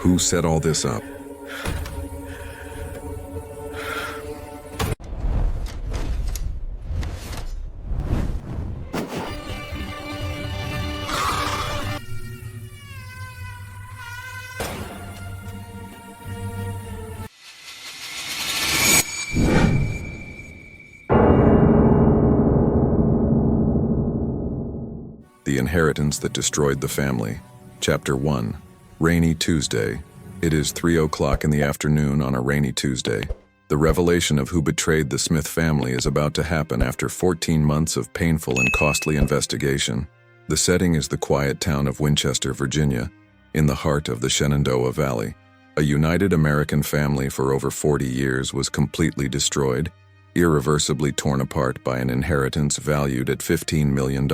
Who set all this up? The Inheritance That Destroyed the Family. Chapter 1. Rainy Tuesday. It is 3:00 in the afternoon on a rainy Tuesday. The revelation of who betrayed the Smith family is about to happen after 14 months of painful and costly investigation. The setting is the quiet town of Winchester, Virginia, in the heart of the Shenandoah Valley. A united American family for over 40 years was completely destroyed, irreversibly torn apart by an inheritance valued at $15 million.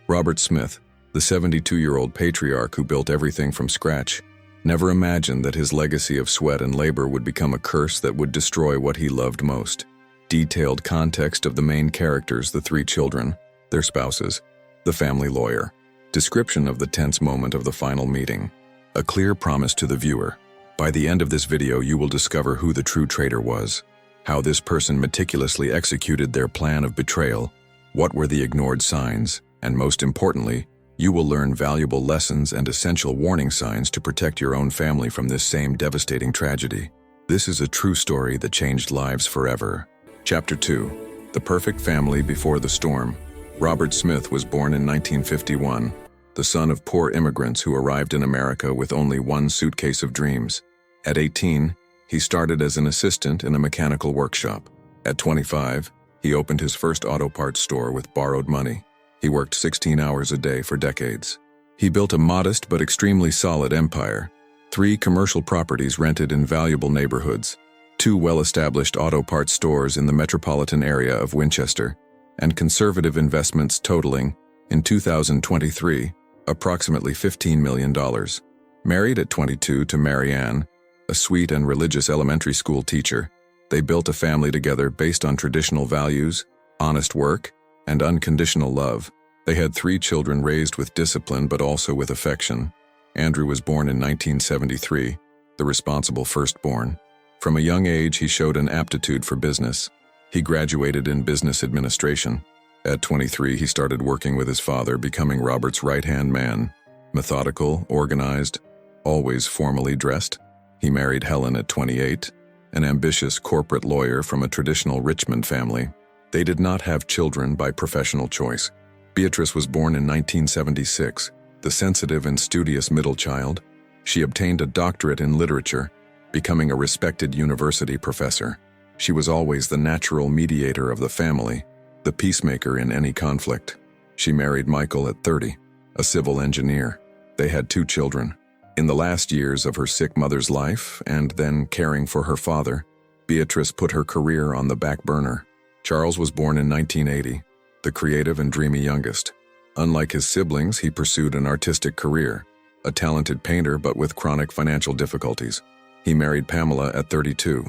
Robert Smith, the 72-year-old patriarch who built everything from scratch, never imagined that his legacy of sweat and labor would become a curse that would destroy what he loved most. Detailed context of the main characters, the 3 children, their spouses, the family lawyer. Description of the tense moment of the final meeting. A clear promise to the viewer. By the end of this video, you will discover who the true traitor was, how this person meticulously executed their plan of betrayal, what were the ignored signs, and most importantly, you will learn valuable lessons and essential warning signs to protect your own family from this same devastating tragedy. This is a true story that changed lives forever. Chapter 2. The Perfect Family Before the Storm. Robert Smith was born in 1951, the son of poor immigrants who arrived in America with only one suitcase of dreams. At 18, he started as an assistant in a mechanical workshop. At 25, he opened his first auto parts store with borrowed money. He worked 16 hours a day for decades. He built a modest but extremely solid empire. 3 commercial properties rented in valuable neighborhoods, 2 well-established auto parts stores in the metropolitan area of Winchester, and conservative investments totaling, in 2023, approximately $15 million. Married at 22 to Mary Ann, a sweet and religious elementary school teacher, they built a family together based on traditional values, honest work, and unconditional love. They had 3 children raised with discipline but also with affection. Andrew was born in 1973, the responsible firstborn. From a young age, he showed an aptitude for business. He graduated in business administration. At 23, he started working with his father, becoming Robert's right-hand man. Methodical, organized, always formally dressed. He married Helen at 28, an ambitious corporate lawyer from a traditional Richmond family. They did not have children by professional choice. Beatrice was born in 1976, the sensitive and studious middle child. She obtained a doctorate in literature, becoming a respected university professor. She was always the natural mediator of the family, the peacemaker in any conflict. She married Michael at 30, a civil engineer. They had 2 children. In the last years of her sick mother's life, and then caring for her father, Beatrice put her career on the back burner. Charles was born in 1980, the creative and dreamy youngest. Unlike his siblings, he pursued an artistic career, a talented painter but with chronic financial difficulties. He married Pamela at 32,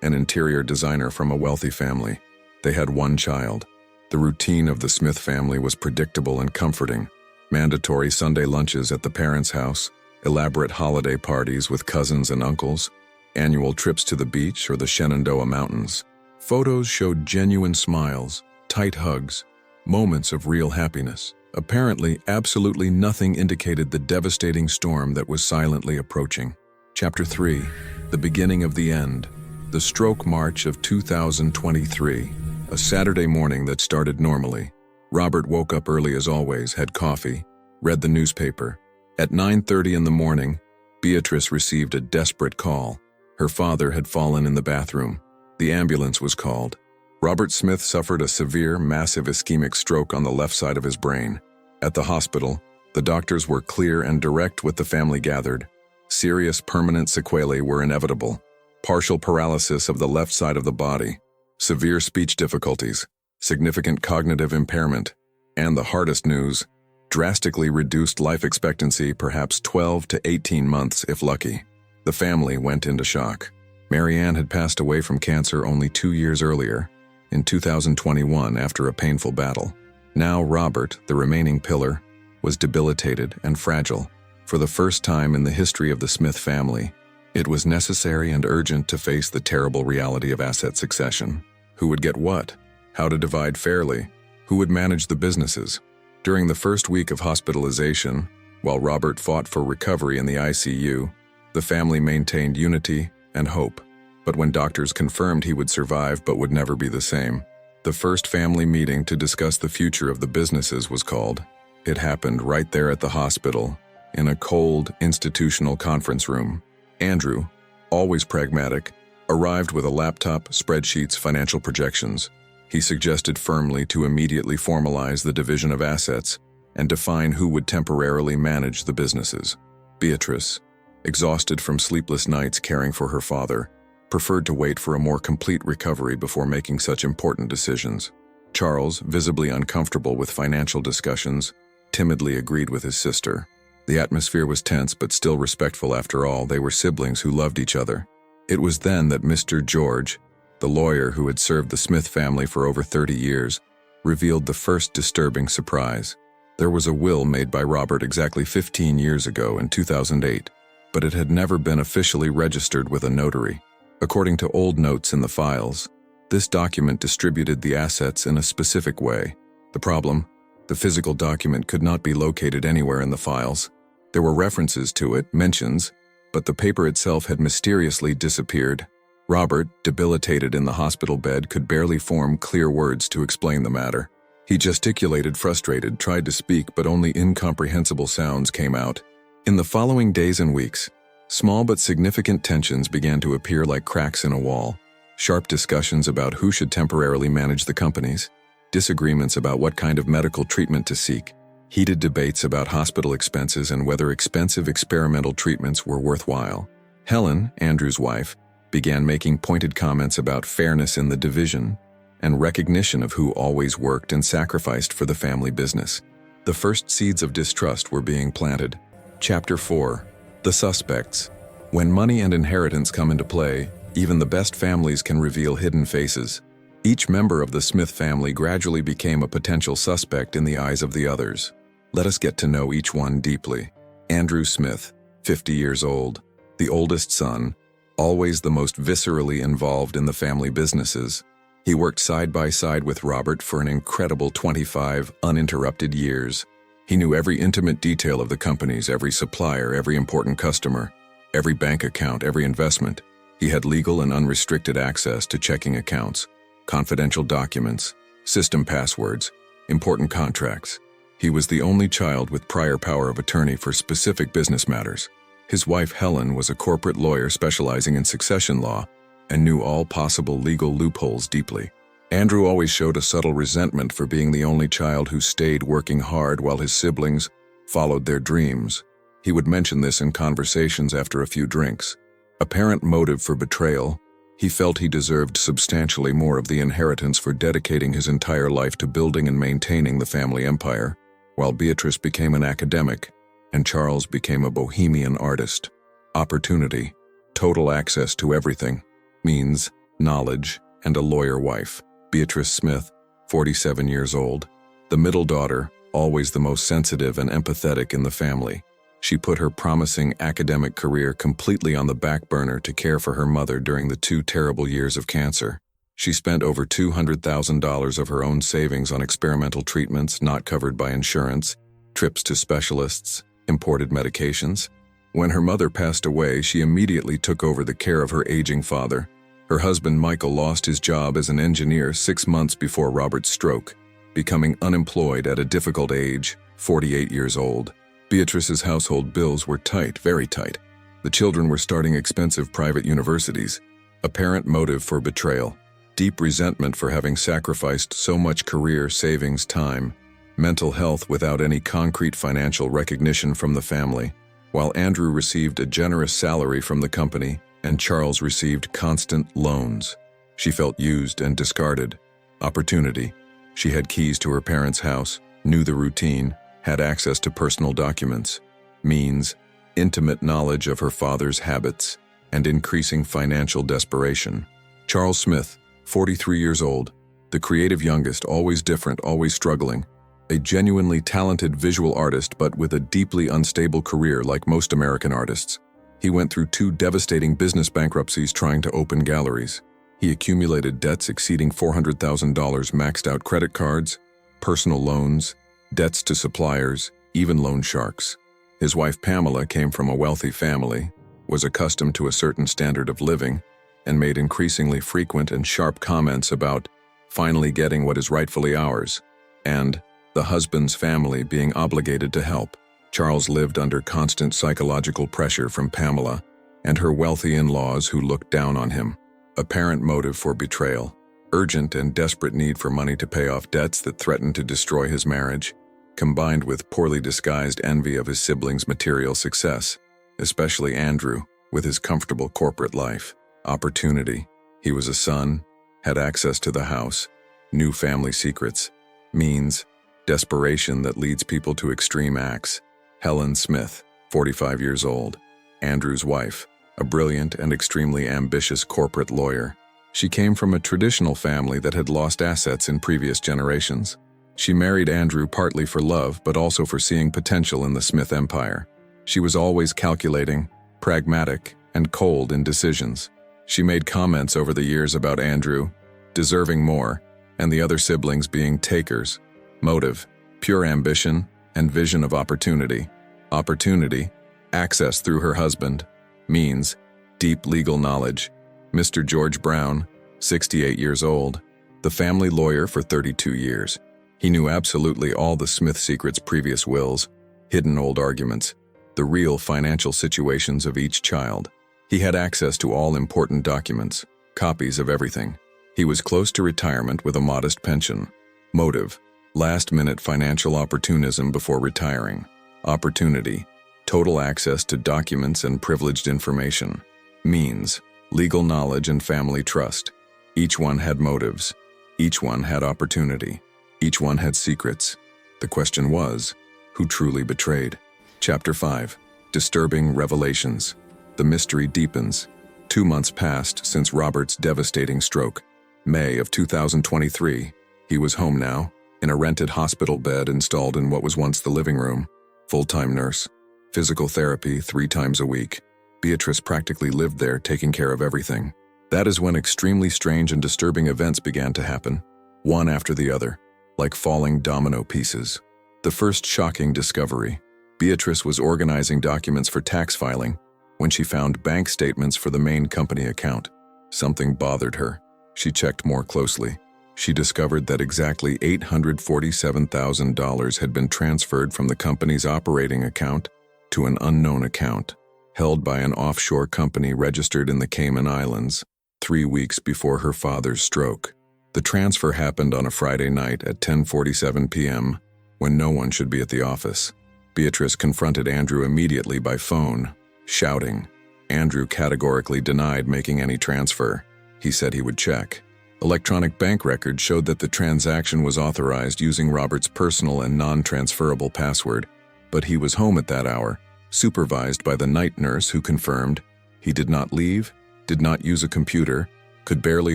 an interior designer from a wealthy family. They had 1 child. The routine of the Smith family was predictable and comforting. Mandatory Sunday lunches at the parents' house, elaborate holiday parties with cousins and uncles, annual trips to the beach or the Shenandoah Mountains. Photos showed genuine smiles, tight hugs, moments of real happiness. Apparently, absolutely nothing indicated the devastating storm that was silently approaching. Chapter 3. The Beginning of the End. The Stroke March of 2023. A Saturday morning that started normally. Robert woke up early as always, had coffee, read the newspaper. At 9:30 in the morning, Beatrice received a desperate call. Her father had fallen in the bathroom. The ambulance was called. Robert Smith suffered a severe, massive ischemic stroke on the left side of his brain. At the hospital, the doctors were clear and direct with the family gathered. Serious permanent sequelae were inevitable. Partial paralysis of the left side of the body, severe speech difficulties, significant cognitive impairment, and the hardest news, drastically reduced life expectancy, perhaps 12 to 18 months if lucky. The family went into shock. Mary Ann had passed away from cancer only 2 years earlier, in 2021 after a painful battle. Now Robert, the remaining pillar, was debilitated and fragile. For the first time in the history of the Smith family, it was necessary and urgent to face the terrible reality of asset succession. Who would get what? How to divide fairly? Who would manage the businesses? During the first week of hospitalization, while Robert fought for recovery in the ICU, the family maintained unity and hope. But when doctors confirmed he would survive but would never be the same, the first family meeting to discuss the future of the businesses was called. It happened right there at the hospital, in a cold, institutional conference room. Andrew, always pragmatic, arrived with a laptop, spreadsheets, financial projections. He suggested firmly to immediately formalize the division of assets and define who would temporarily manage the businesses. Beatrice, exhausted from sleepless nights caring for her father, preferred to wait for a more complete recovery before making such important decisions. Charles, visibly uncomfortable with financial discussions, timidly agreed with his sister. The atmosphere was tense but still respectful. After all, they were siblings who loved each other. It was then that Mr. George, the lawyer who had served the Smith family for over 30 years, revealed the first disturbing surprise. There was a will made by Robert exactly 15 years ago in 2008, but it had never been officially registered with a notary. According to old notes in the files, this document distributed the assets in a specific way. The problem? The physical document could not be located anywhere in the files. There were references to it, mentions, but the paper itself had mysteriously disappeared. Robert, debilitated in the hospital bed, could barely form clear words to explain the matter. He gesticulated, frustrated, tried to speak, but only incomprehensible sounds came out. In the following days and weeks, small but significant tensions began to appear like cracks in a wall. Sharp discussions about who should temporarily manage the companies, disagreements about what kind of medical treatment to seek, heated debates about hospital expenses and whether expensive experimental treatments were worthwhile. Helen, Andrew's wife, began making pointed comments about fairness in the division and recognition of who always worked and sacrificed for the family business. The first seeds of distrust were being planted. Chapter 4. The Suspects. When money and inheritance come into play, even the best families can reveal hidden faces. Each member of the Smith family gradually became a potential suspect in the eyes of the others. Let us get to know each one deeply. Andrew Smith, 50 years old, the oldest son, always the most viscerally involved in the family businesses. He worked side by side with Robert for an incredible 25 uninterrupted years. He knew every intimate detail of the companies, every supplier, every important customer, every bank account, every investment. He had legal and unrestricted access to checking accounts, confidential documents, system passwords, important contracts. He was the only child with prior power of attorney for specific business matters. His wife Helen was a corporate lawyer specializing in succession law and knew all possible legal loopholes deeply. Andrew always showed a subtle resentment for being the only child who stayed working hard while his siblings followed their dreams. He would mention this in conversations after a few drinks. Apparent motive for betrayal, he felt he deserved substantially more of the inheritance for dedicating his entire life to building and maintaining the family empire, while Beatrice became an academic and Charles became a bohemian artist. Opportunity, total access to everything, means, knowledge, and a lawyer wife. Beatrice Smith, 47 years old, the middle daughter, always the most sensitive and empathetic in the family. She put her promising academic career completely on the back burner to care for her mother during the 2 terrible years of cancer. She spent over $200,000 of her own savings on experimental treatments not covered by insurance, trips to specialists, imported medications. When her mother passed away, she immediately took over the care of her aging father. Her husband Michael lost his job as an engineer 6 months before Robert's stroke, becoming unemployed at a difficult age, 48 years old. Beatrice's household bills were tight, very tight. The children were starting expensive private universities. Apparent motive for betrayal, deep resentment for having sacrificed so much career, savings, time, mental health without any concrete financial recognition from the family. While Andrew received a generous salary from the company and Charles received constant loans, she felt used and discarded. Opportunity. She had keys to her parents' house, knew the routine, had access to personal documents. Means, intimate knowledge of her father's habits, and increasing financial desperation. Charles Smith, 43 years old, the creative youngest, always different, always struggling. a genuinely talented visual artist but with a deeply unstable career like most American artists. He went through 2 devastating business bankruptcies trying to open galleries. He accumulated debts exceeding $400,000, maxed out credit cards, personal loans, debts to suppliers, even loan sharks. His wife Pamela came from a wealthy family, was accustomed to a certain standard of living, and made increasingly frequent and sharp comments about finally getting what is rightfully ours, and the husband's family being obligated to help. Charles lived under constant psychological pressure from Pamela and her wealthy in-laws who looked down on him. Apparent motive for betrayal, urgent and desperate need for money to pay off debts that threatened to destroy his marriage, combined with poorly disguised envy of his siblings' material success, especially Andrew, with his comfortable corporate life. Opportunity. He was a son, had access to the house, knew family secrets. Means. Desperation that leads people to extreme acts. Helen Smith, 45 years old, Andrew's wife, a brilliant and extremely ambitious corporate lawyer. She came from a traditional family that had lost assets in previous generations. She married Andrew partly for love but also for seeing potential in the Smith empire. She was always calculating, pragmatic, and cold in decisions. She made comments over the years about Andrew, deserving more, and the other siblings being takers. Motive, pure ambition, and vision of opportunity. Opportunity, access through her husband. Means, deep legal knowledge. Mr. George Brown, 68 years old, the family lawyer for 32 years. He knew absolutely all the Smith secret's previous wills, hidden old arguments, the real financial situations of each child. He had access to all important documents, copies of everything. He was close to retirement with a modest pension. Motive, last-minute financial opportunism before retiring. Opportunity, total access to documents and privileged information. Means, legal knowledge and family trust. Each one had motives. Each one had opportunity. Each one had secrets. The question was, who truly betrayed? Chapter 5. Disturbing Revelations. The mystery deepens. 2 months passed since Robert's devastating stroke. May of 2023. He was home now, in a rented hospital bed installed in what was once the living room. Full-time nurse. Physical therapy 3 times a week. Beatrice practically lived there, taking care of everything. That is when extremely strange and disturbing events began to happen, one after the other, like falling domino pieces. The first shocking discovery. Beatrice was organizing documents for tax filing when she found bank statements for the main company account. Something bothered her. She checked more closely. She discovered that exactly $847,000 had been transferred from the company's operating account to an unknown account, held by an offshore company registered in the Cayman Islands, 3 weeks before her father's stroke. The transfer happened on a Friday night at 10:47 p.m., when no one should be at the office. Beatrice confronted Andrew immediately by phone, shouting. Andrew categorically denied making any transfer. He said he would check. Electronic bank records showed that the transaction was authorized using Robert's personal and non-transferable password, but he was home at that hour, supervised by the night nurse who confirmed he did not leave, did not use a computer, could barely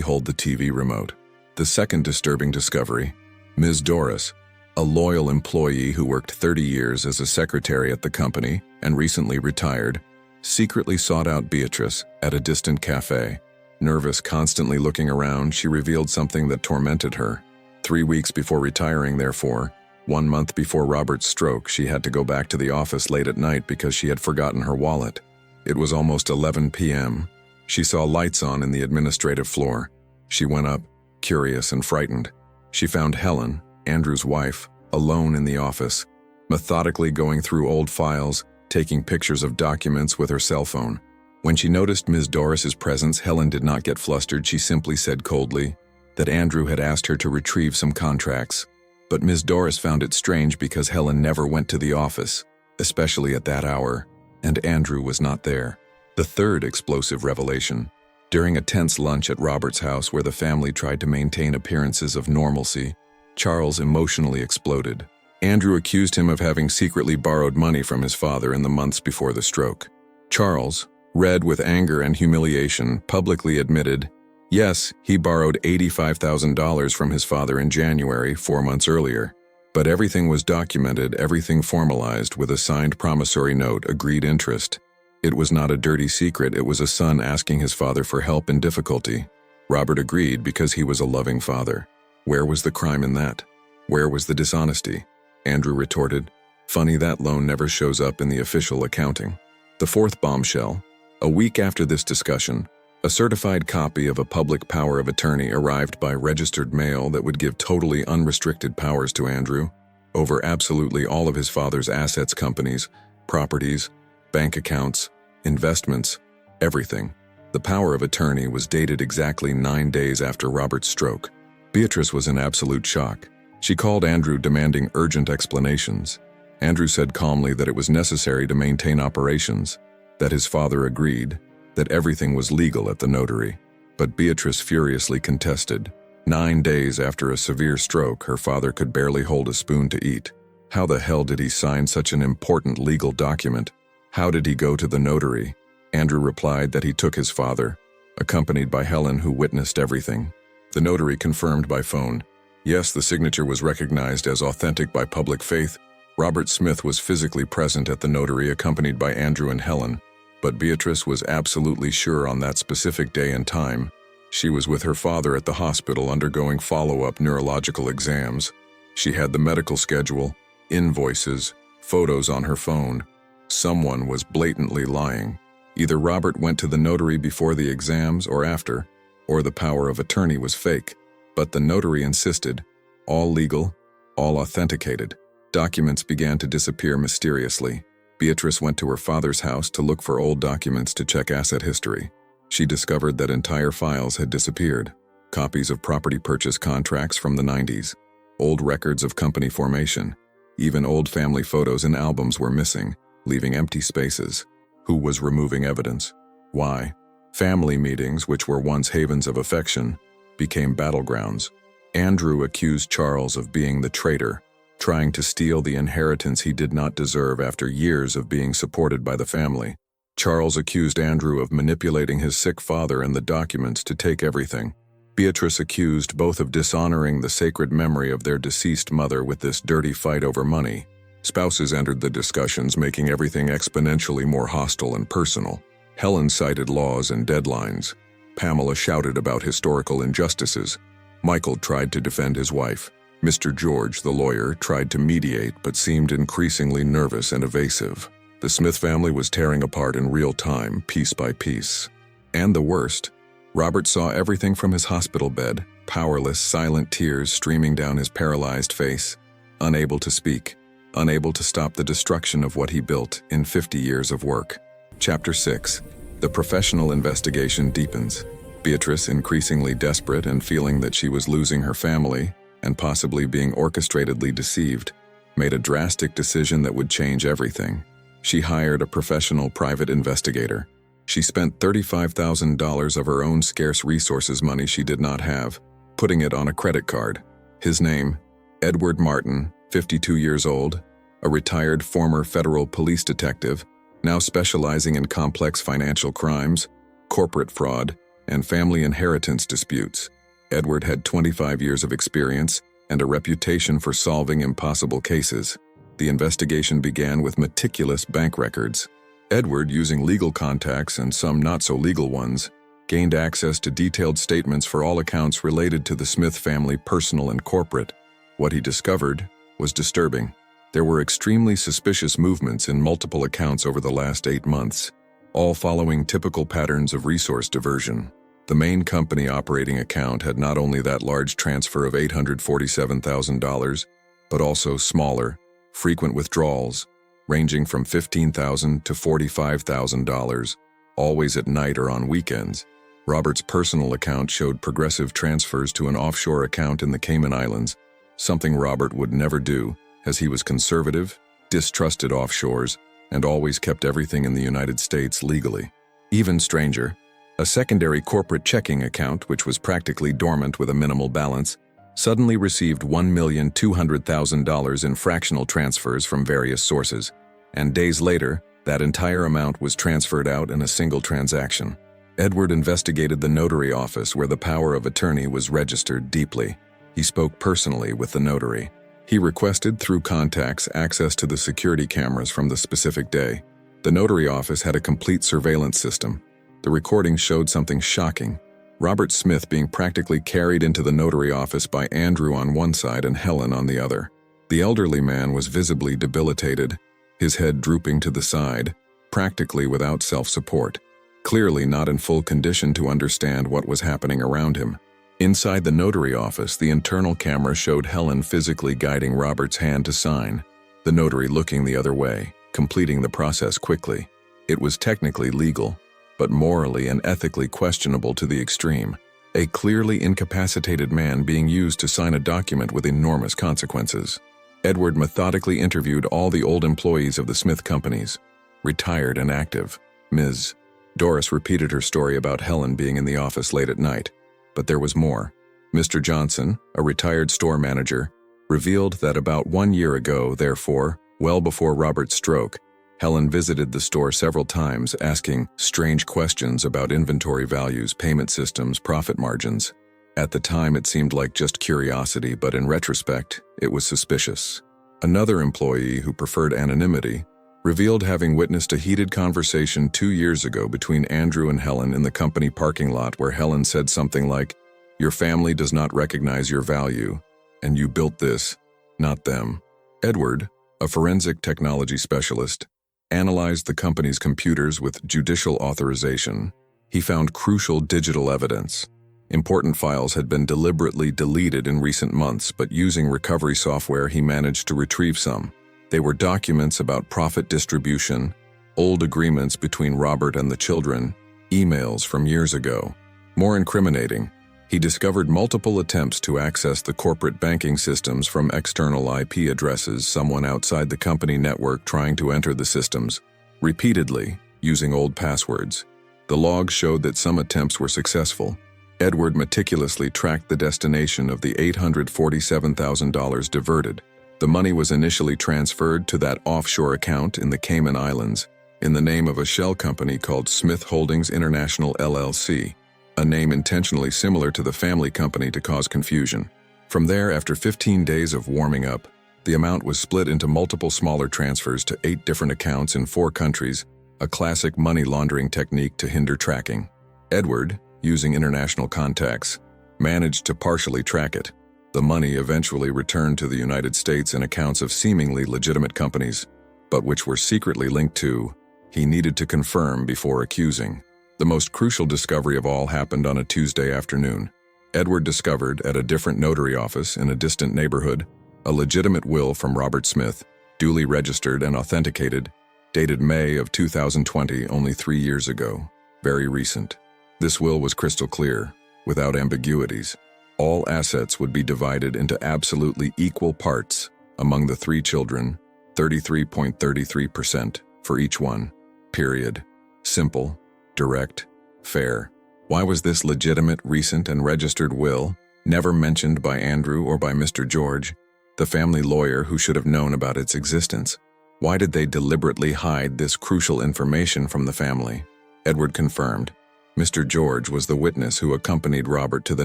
hold the TV remote. The second disturbing discovery, Ms. Doris, a loyal employee who worked 30 years as a secretary at the company and recently retired, secretly sought out Beatrice at a distant cafe. Nervous, constantly looking around, she revealed something that tormented her. 3 weeks before retiring, therefore, 1 month before Robert's stroke, she had to go back to the office late at night because she had forgotten her wallet. It was almost 11 p.m. She saw lights on in the administrative floor. She went up, curious and frightened. She found Helen, Andrew's wife, alone in the office, methodically going through old files, taking pictures of documents with her cell phone. When she noticed Ms. Doris's presence, Helen did not get flustered. She simply said coldly that Andrew had asked her to retrieve some contracts. But Ms. Doris found it strange because Helen never went to the office, especially at that hour, and Andrew was not there. The third explosive revelation. During a tense lunch at Robert's house where the family tried to maintain appearances of normalcy, Charles emotionally exploded. Andrew accused him of having secretly borrowed money from his father in the months before the stroke. Charles, red with anger and humiliation, publicly admitted, yes, he borrowed $85,000 from his father in January, 4 months earlier. But everything was documented, everything formalized with a signed promissory note, agreed interest. It was not a dirty secret, it was a son asking his father for help in difficulty. Robert agreed because he was a loving father. Where was the crime in that? Where was the dishonesty? Andrew retorted, "Funny that loan never shows up in the official accounting." The fourth bombshell. A week after this discussion, a certified copy of a public power of attorney arrived by registered mail that would give totally unrestricted powers to Andrew over absolutely all of his father's assets, companies, properties, bank accounts, investments, everything. The power of attorney was dated exactly 9 days after Robert's stroke. Beatrice was in absolute shock. She called Andrew demanding urgent explanations. Andrew said calmly that it was necessary to maintain operations, that his father agreed, that everything was legal at the notary. But Beatrice furiously contested. 9 days after a severe stroke, her father could barely hold a spoon to eat. How the hell did he sign such an important legal document? How did he go to the notary? Andrew replied that he took his father, accompanied by Helen, who witnessed everything. The notary confirmed by phone. Yes, the signature was recognized as authentic by public faith. Robert Smith was physically present at the notary, accompanied by Andrew and Helen. But Beatrice was absolutely sure on that specific day and time. She was with her father at the hospital undergoing follow-up neurological exams. She had the medical schedule, invoices, photos on her phone. Someone was blatantly lying. Either Robert went to the notary before the exams or after, or the power of attorney was fake. But the notary insisted, all legal, all authenticated. Documents began to disappear mysteriously. Beatrice went to her father's house to look for old documents to check asset history. She discovered that entire files had disappeared. Copies of property purchase contracts from the 90s, old records of company formation, even old family photos and albums were missing, leaving empty spaces. Who was removing evidence? Why? Family meetings, which were once havens of affection, became battlegrounds. Andrew accused Charles of being the traitor, trying to steal the inheritance he did not deserve after years of being supported by the family. Charles accused Andrew of manipulating his sick father and the documents to take everything. Beatrice accused both of dishonoring the sacred memory of their deceased mother with this dirty fight over money. Spouses entered the discussions, making everything exponentially more hostile and personal. Helen cited laws and deadlines. Pamela shouted about historical injustices. Michael tried to defend his wife. Mr. George, the lawyer, tried to mediate but seemed increasingly nervous and evasive. The Smith family was tearing apart in real time, piece by piece. And the worst, Robert saw everything from his hospital bed, powerless, silent tears streaming down his paralyzed face, unable to speak, unable to stop the destruction of what he built in 50 years of work. Chapter 6. The professional investigation deepens. Beatrice, increasingly desperate and feeling that she was losing her family, and possibly being orchestratedly deceived, made a drastic decision that would change everything. She hired a professional private investigator. She spent $35,000 of her own scarce resources, money she did not have, putting it on a credit card. His name, Edward Martin, 52 years old, a retired former federal police detective, now specializing in complex financial crimes, corporate fraud, and family inheritance disputes. Edward had 25 years of experience and a reputation for solving impossible cases. The investigation began with meticulous bank records. Edward, using legal contacts and some not-so-legal ones, gained access to detailed statements for all accounts related to the Smith family, personal and corporate. What he discovered was disturbing. There were extremely suspicious movements in multiple accounts over the last 8 months, all following typical patterns of resource diversion. The main company operating account had not only that large transfer of $847,000, but also smaller, frequent withdrawals, ranging from $15,000 to $45,000, always at night or on weekends. Robert's personal account showed progressive transfers to an offshore account in the Cayman Islands, something Robert would never do, as he was conservative, distrusted offshores, and always kept everything in the United States legally. Even stranger, a secondary corporate checking account, which was practically dormant with a minimal balance, suddenly received $1,200,000 in fractional transfers from various sources, and days later, that entire amount was transferred out in a single transaction. Edward investigated the notary office where the power of attorney was registered deeply. He spoke personally with the notary. He requested, through contacts, access to the security cameras from the specific day. The notary office had a complete surveillance system. The recording showed something shocking. Robert Smith being practically carried into the notary office by Andrew on one side and Helen on the other. The elderly man was visibly debilitated, his head drooping to the side, practically without self-support, clearly not in full condition to understand what was happening around him. Inside the notary office, the internal camera showed Helen physically guiding Robert's hand to sign, the notary looking the other way, completing the process quickly. It was technically legal, but morally and ethically questionable to the extreme. A clearly incapacitated man being used to sign a document with enormous consequences. Edward methodically interviewed all the old employees of the Smith companies, retired and active. Ms. Doris repeated her story about Helen being in the office late at night. But there was more. Mr. Johnson, a retired store manager, revealed that about 1 year ago, therefore, well before Robert's stroke, Helen visited the store several times asking strange questions about inventory values, payment systems, profit margins. At the time it seemed like just curiosity, but in retrospect, it was suspicious. Another employee who preferred anonymity revealed having witnessed a heated conversation 2 years ago between Andrew and Helen in the company parking lot where Helen said something like, "Your family does not recognize your value, and you built this, not them." Edward, a forensic technology specialist, analyzed the company's computers with judicial authorization. He found crucial digital evidence. Important files had been deliberately deleted in recent months, but using recovery software he managed to retrieve some. They were documents about profit distribution, old agreements between Robert and the children, emails from years ago. More incriminating, he discovered multiple attempts to access the corporate banking systems from external IP addresses, someone outside the company network trying to enter the systems, repeatedly, using old passwords. The logs showed that some attempts were successful. Edward meticulously tracked the destination of the $847,000 diverted. The money was initially transferred to that offshore account in the Cayman Islands in the name of a shell company called Smith Holdings International LLC, a name intentionally similar to the family company to cause confusion. From there, after 15 days of warming up, the amount was split into multiple smaller transfers to 8 different accounts in 4 countries, a classic money laundering technique to hinder tracking. Edward, using international contacts, managed to partially track it. The money eventually returned to the United States in accounts of seemingly legitimate companies, but which were secretly linked to, he needed to confirm before accusing. The most crucial discovery of all happened on a Tuesday afternoon. Edward discovered, at a different notary office in a distant neighborhood, a legitimate will from Robert Smith, duly registered and authenticated, dated May of 2020, only 3 years ago. Very recent. This will was crystal clear, without ambiguities. All assets would be divided into absolutely equal parts among the 3 children, 33.33% for each one. Period. Simple, direct, fair. Why was this legitimate, recent, and registered will never mentioned by Andrew or by Mr. George, the family lawyer who should have known about its existence? Why did they deliberately hide this crucial information from the family? Edward confirmed. Mr. George was the witness who accompanied Robert to the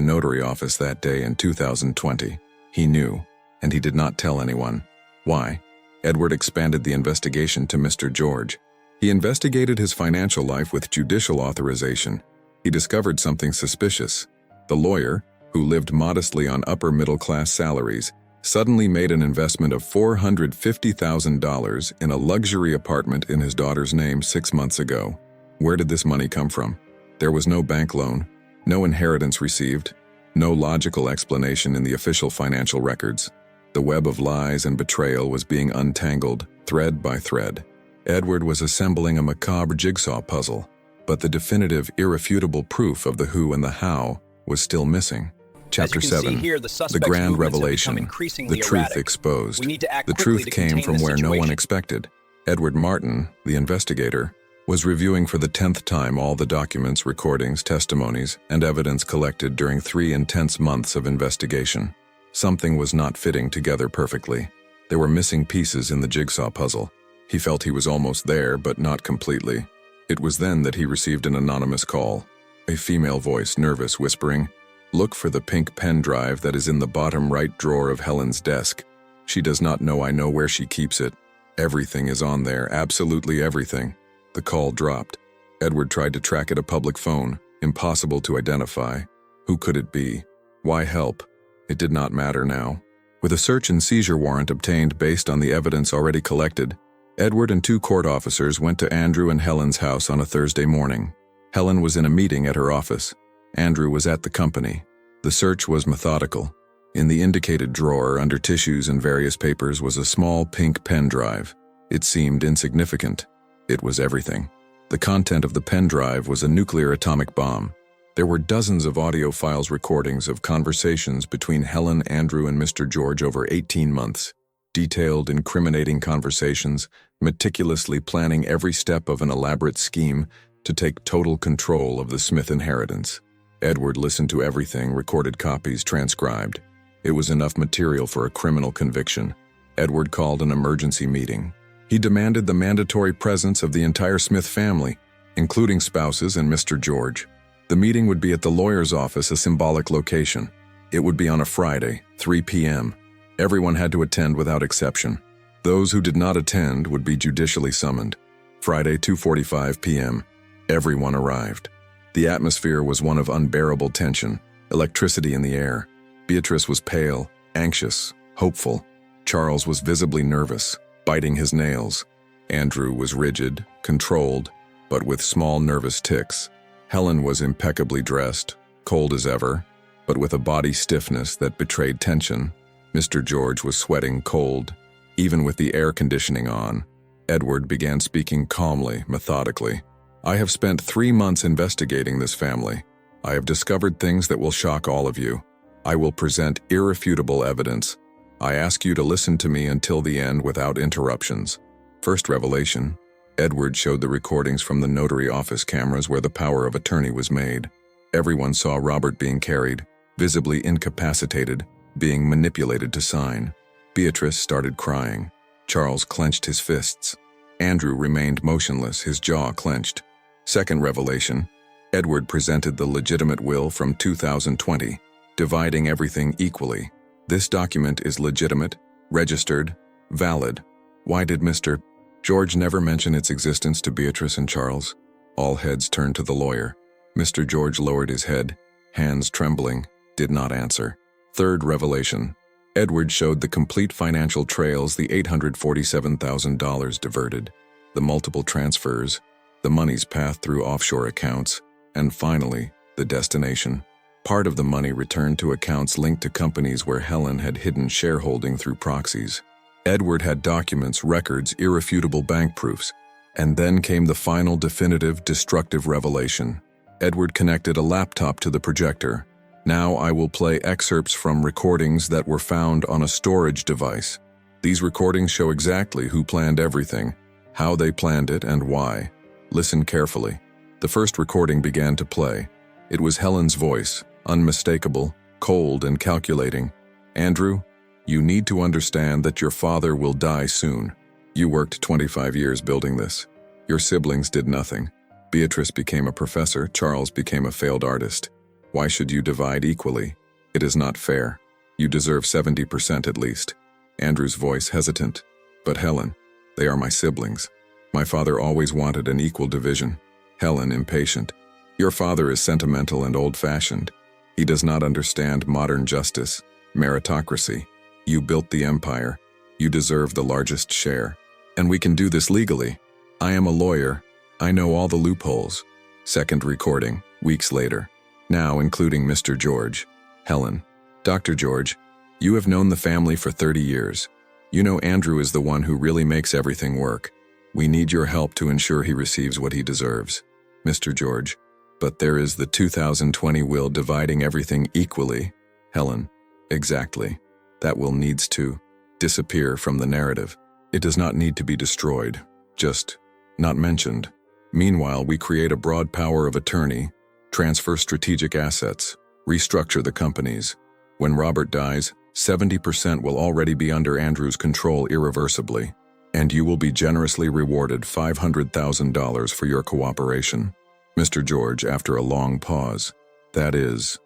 notary office that day in 2020. He knew, and he did not tell anyone. Why? Edward expanded the investigation to Mr. George. He investigated his financial life with judicial authorization. He discovered something suspicious. The lawyer, who lived modestly on upper-middle-class salaries, suddenly made an investment of $450,000 in a luxury apartment in his daughter's name 6 months ago. Where did this money come from? There was no bank loan, no inheritance received, no logical explanation in the official financial records. The web of lies and betrayal was being untangled, thread by thread. Edward was assembling a macabre jigsaw puzzle, but the definitive, irrefutable proof of the who and the how was still missing. Chapter 7, the grand revelation, the truth exposed. The truth came from where no one expected. Edward Martin, the investigator, was reviewing for the 10th time all the documents, recordings, testimonies, and evidence collected during 3 intense months of investigation. Something was not fitting together perfectly. There were missing pieces in the jigsaw puzzle. He felt he was almost there, but not completely. It was then that he received an anonymous call. A female voice, nervous, whispering, "Look for the pink pen drive that is in the bottom right drawer of Helen's desk." She does not know I know where she keeps it. Everything is on there, absolutely everything. The call dropped. Edward tried to track it a public phone. Impossible to identify. Who could it be? Why help? It did not matter now. With a search and seizure warrant obtained based on the evidence already collected, Edward and 2 court officers went to Andrew and Helen's house on a Thursday morning. Helen was in a meeting at her office. Andrew was at the company. The search was methodical. In the indicated drawer, under tissues and various papers, was a small pink pen drive. It seemed insignificant. It was everything. The content of the pen drive was a nuclear atomic bomb. There were dozens of audio files recordings of conversations between Helen, Andrew, and Mr. George over 18 months. Detailed, incriminating conversations, meticulously planning every step of an elaborate scheme to take total control of the Smith inheritance. Edward listened to everything, recorded copies, transcribed. It was enough material for a criminal conviction. Edward called an emergency meeting. He demanded the mandatory presence of the entire Smith family, including spouses and Mr. George. The meeting would be at the lawyer's office, a symbolic location. It would be on a Friday, 3 p.m. Everyone had to attend without exception. Those who did not attend would be judicially summoned. Friday, 2:45 p.m. Everyone arrived. The atmosphere was one of unbearable tension, electricity in the air. Beatrice was pale, anxious, hopeful. Charles was visibly nervous, biting his nails. Andrew was rigid, controlled, but with small nervous tics. Helen was impeccably dressed, cold as ever, but with a body stiffness that betrayed tension. Mr. George was sweating cold, even with the air conditioning on. Edward began speaking calmly, methodically. I have spent 3 months investigating this family. I have discovered things that will shock all of you. I will present irrefutable evidence. I ask you to listen to me until the end without interruptions. First revelation. Edward showed the recordings from the notary office cameras where the power of attorney was made. Everyone saw Robert being carried, visibly incapacitated, being manipulated to sign. Beatrice started crying. Charles clenched his fists. Andrew remained motionless, his jaw clenched. Second revelation. Edward presented the legitimate will from 2020, dividing everything equally. This document is legitimate, registered, valid. Why did Mr. George never mention its existence to Beatrice and Charles? All heads turned to the lawyer. Mr. George lowered his head, hands trembling, did not answer. Third revelation. Edward showed the complete financial trails, the $847,000 diverted, the multiple transfers, the money's path through offshore accounts, and finally, the destination. Part of the money returned to accounts linked to companies where Helen had hidden shareholding through proxies. Edward had documents, records, irrefutable bank proofs, and then came the final definitive, destructive revelation. Edward connected a laptop to the projector. Now I will play excerpts from recordings that were found on a storage device. These recordings show exactly who planned everything, how they planned it, and why. Listen carefully. The first recording began to play. It was Helen's voice, unmistakable, cold, and calculating. Andrew, you need to understand that your father will die soon. You worked 25 years building this. Your siblings did nothing. Beatrice became a professor, Charles became a failed artist. Why should you divide equally? It is not fair. You deserve 70% at least. Andrew's voice hesitant. But Helen, they are my siblings. My father always wanted an equal division. Helen impatient. Your father is sentimental and old-fashioned. He does not understand modern justice, meritocracy. You built the empire. You deserve the largest share. And we can do this legally. I am a lawyer. I know all the loopholes. Second recording, weeks later. Now including Mr. George. Helen. Dr. George, you have known the family for 30 years. You know Andrew is the one who really makes everything work. We need your help to ensure he receives what he deserves. Mr. George. But there is the 2020 will dividing everything equally. Helen. Exactly. That will needs to disappear from the narrative. It does not need to be destroyed, just not mentioned. Meanwhile, we create a broad power of attorney, transfer strategic assets, restructure the companies. When Robert dies, 70% will already be under Andrew's control irreversibly, and you will be generously rewarded $500,000 for your cooperation. Mr. George, after a long pause. That is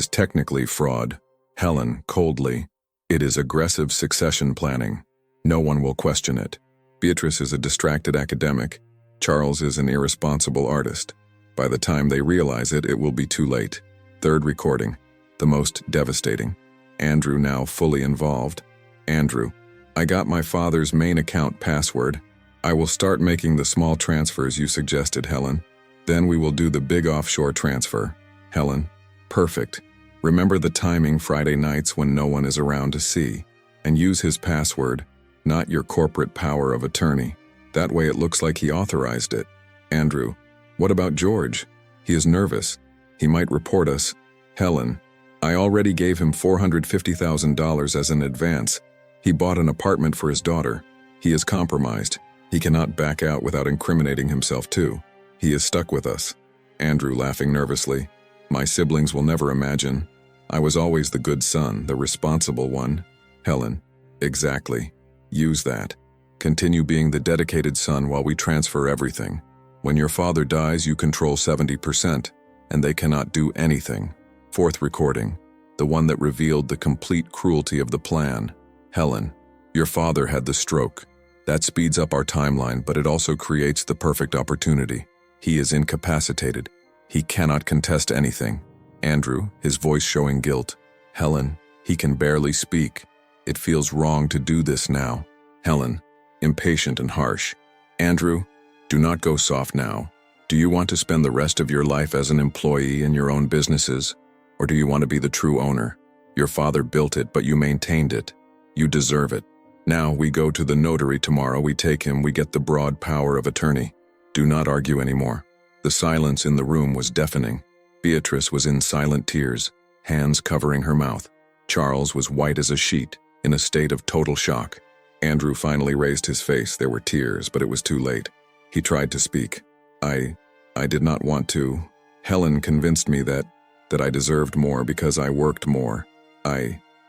technically fraud. Helen, coldly. It is aggressive succession planning. No one will question it. Beatrice is a distracted academic. Charles is an irresponsible artist. By the time they realize it, it will be too late. Third recording, the most devastating. Andrew now fully involved. Andrew, I got my father's main account password. I will start making the small transfers you suggested, Helen. Then we will do the big offshore transfer. Helen, perfect. Remember the timing Friday nights when no one is around to see. And use his password, not your corporate power of attorney. That way it looks like he authorized it. Andrew, what about George? He is nervous. He might report us. Helen, I already gave him $450,000 as an advance. He bought an apartment for his daughter. He is compromised. He cannot back out without incriminating himself too. He is stuck with us. Andrew, laughing nervously. My siblings will never imagine. I was always the good son, the responsible one. Helen, exactly. Use that. Continue being the dedicated son while we transfer everything. When your father dies, you control 70%, and they cannot do anything. Fourth recording, the one that revealed the complete cruelty of the plan. Helen, your father had the stroke. That speeds up our timeline, but it also creates the perfect opportunity. He is incapacitated. He cannot contest anything. Andrew, his voice showing guilt. Helen, he can barely speak. It feels wrong to do this now. Helen, impatient and harsh. Andrew, do not go soft now. Do you want to spend the rest of your life as an employee in your own businesses? Or do you want to be the true owner? Your father built it, but you maintained it. You deserve it. Now we go to the notary tomorrow, we take him, we get the broad power of attorney. Do not argue anymore. The silence in the room was deafening. Beatrice was in silent tears, hands covering her mouth. Charles was white as a sheet, in a state of total shock. Andrew finally raised his face. There were tears, but it was too late. He tried to speak. I did not want to. Helen convinced me that I deserved more because I worked more.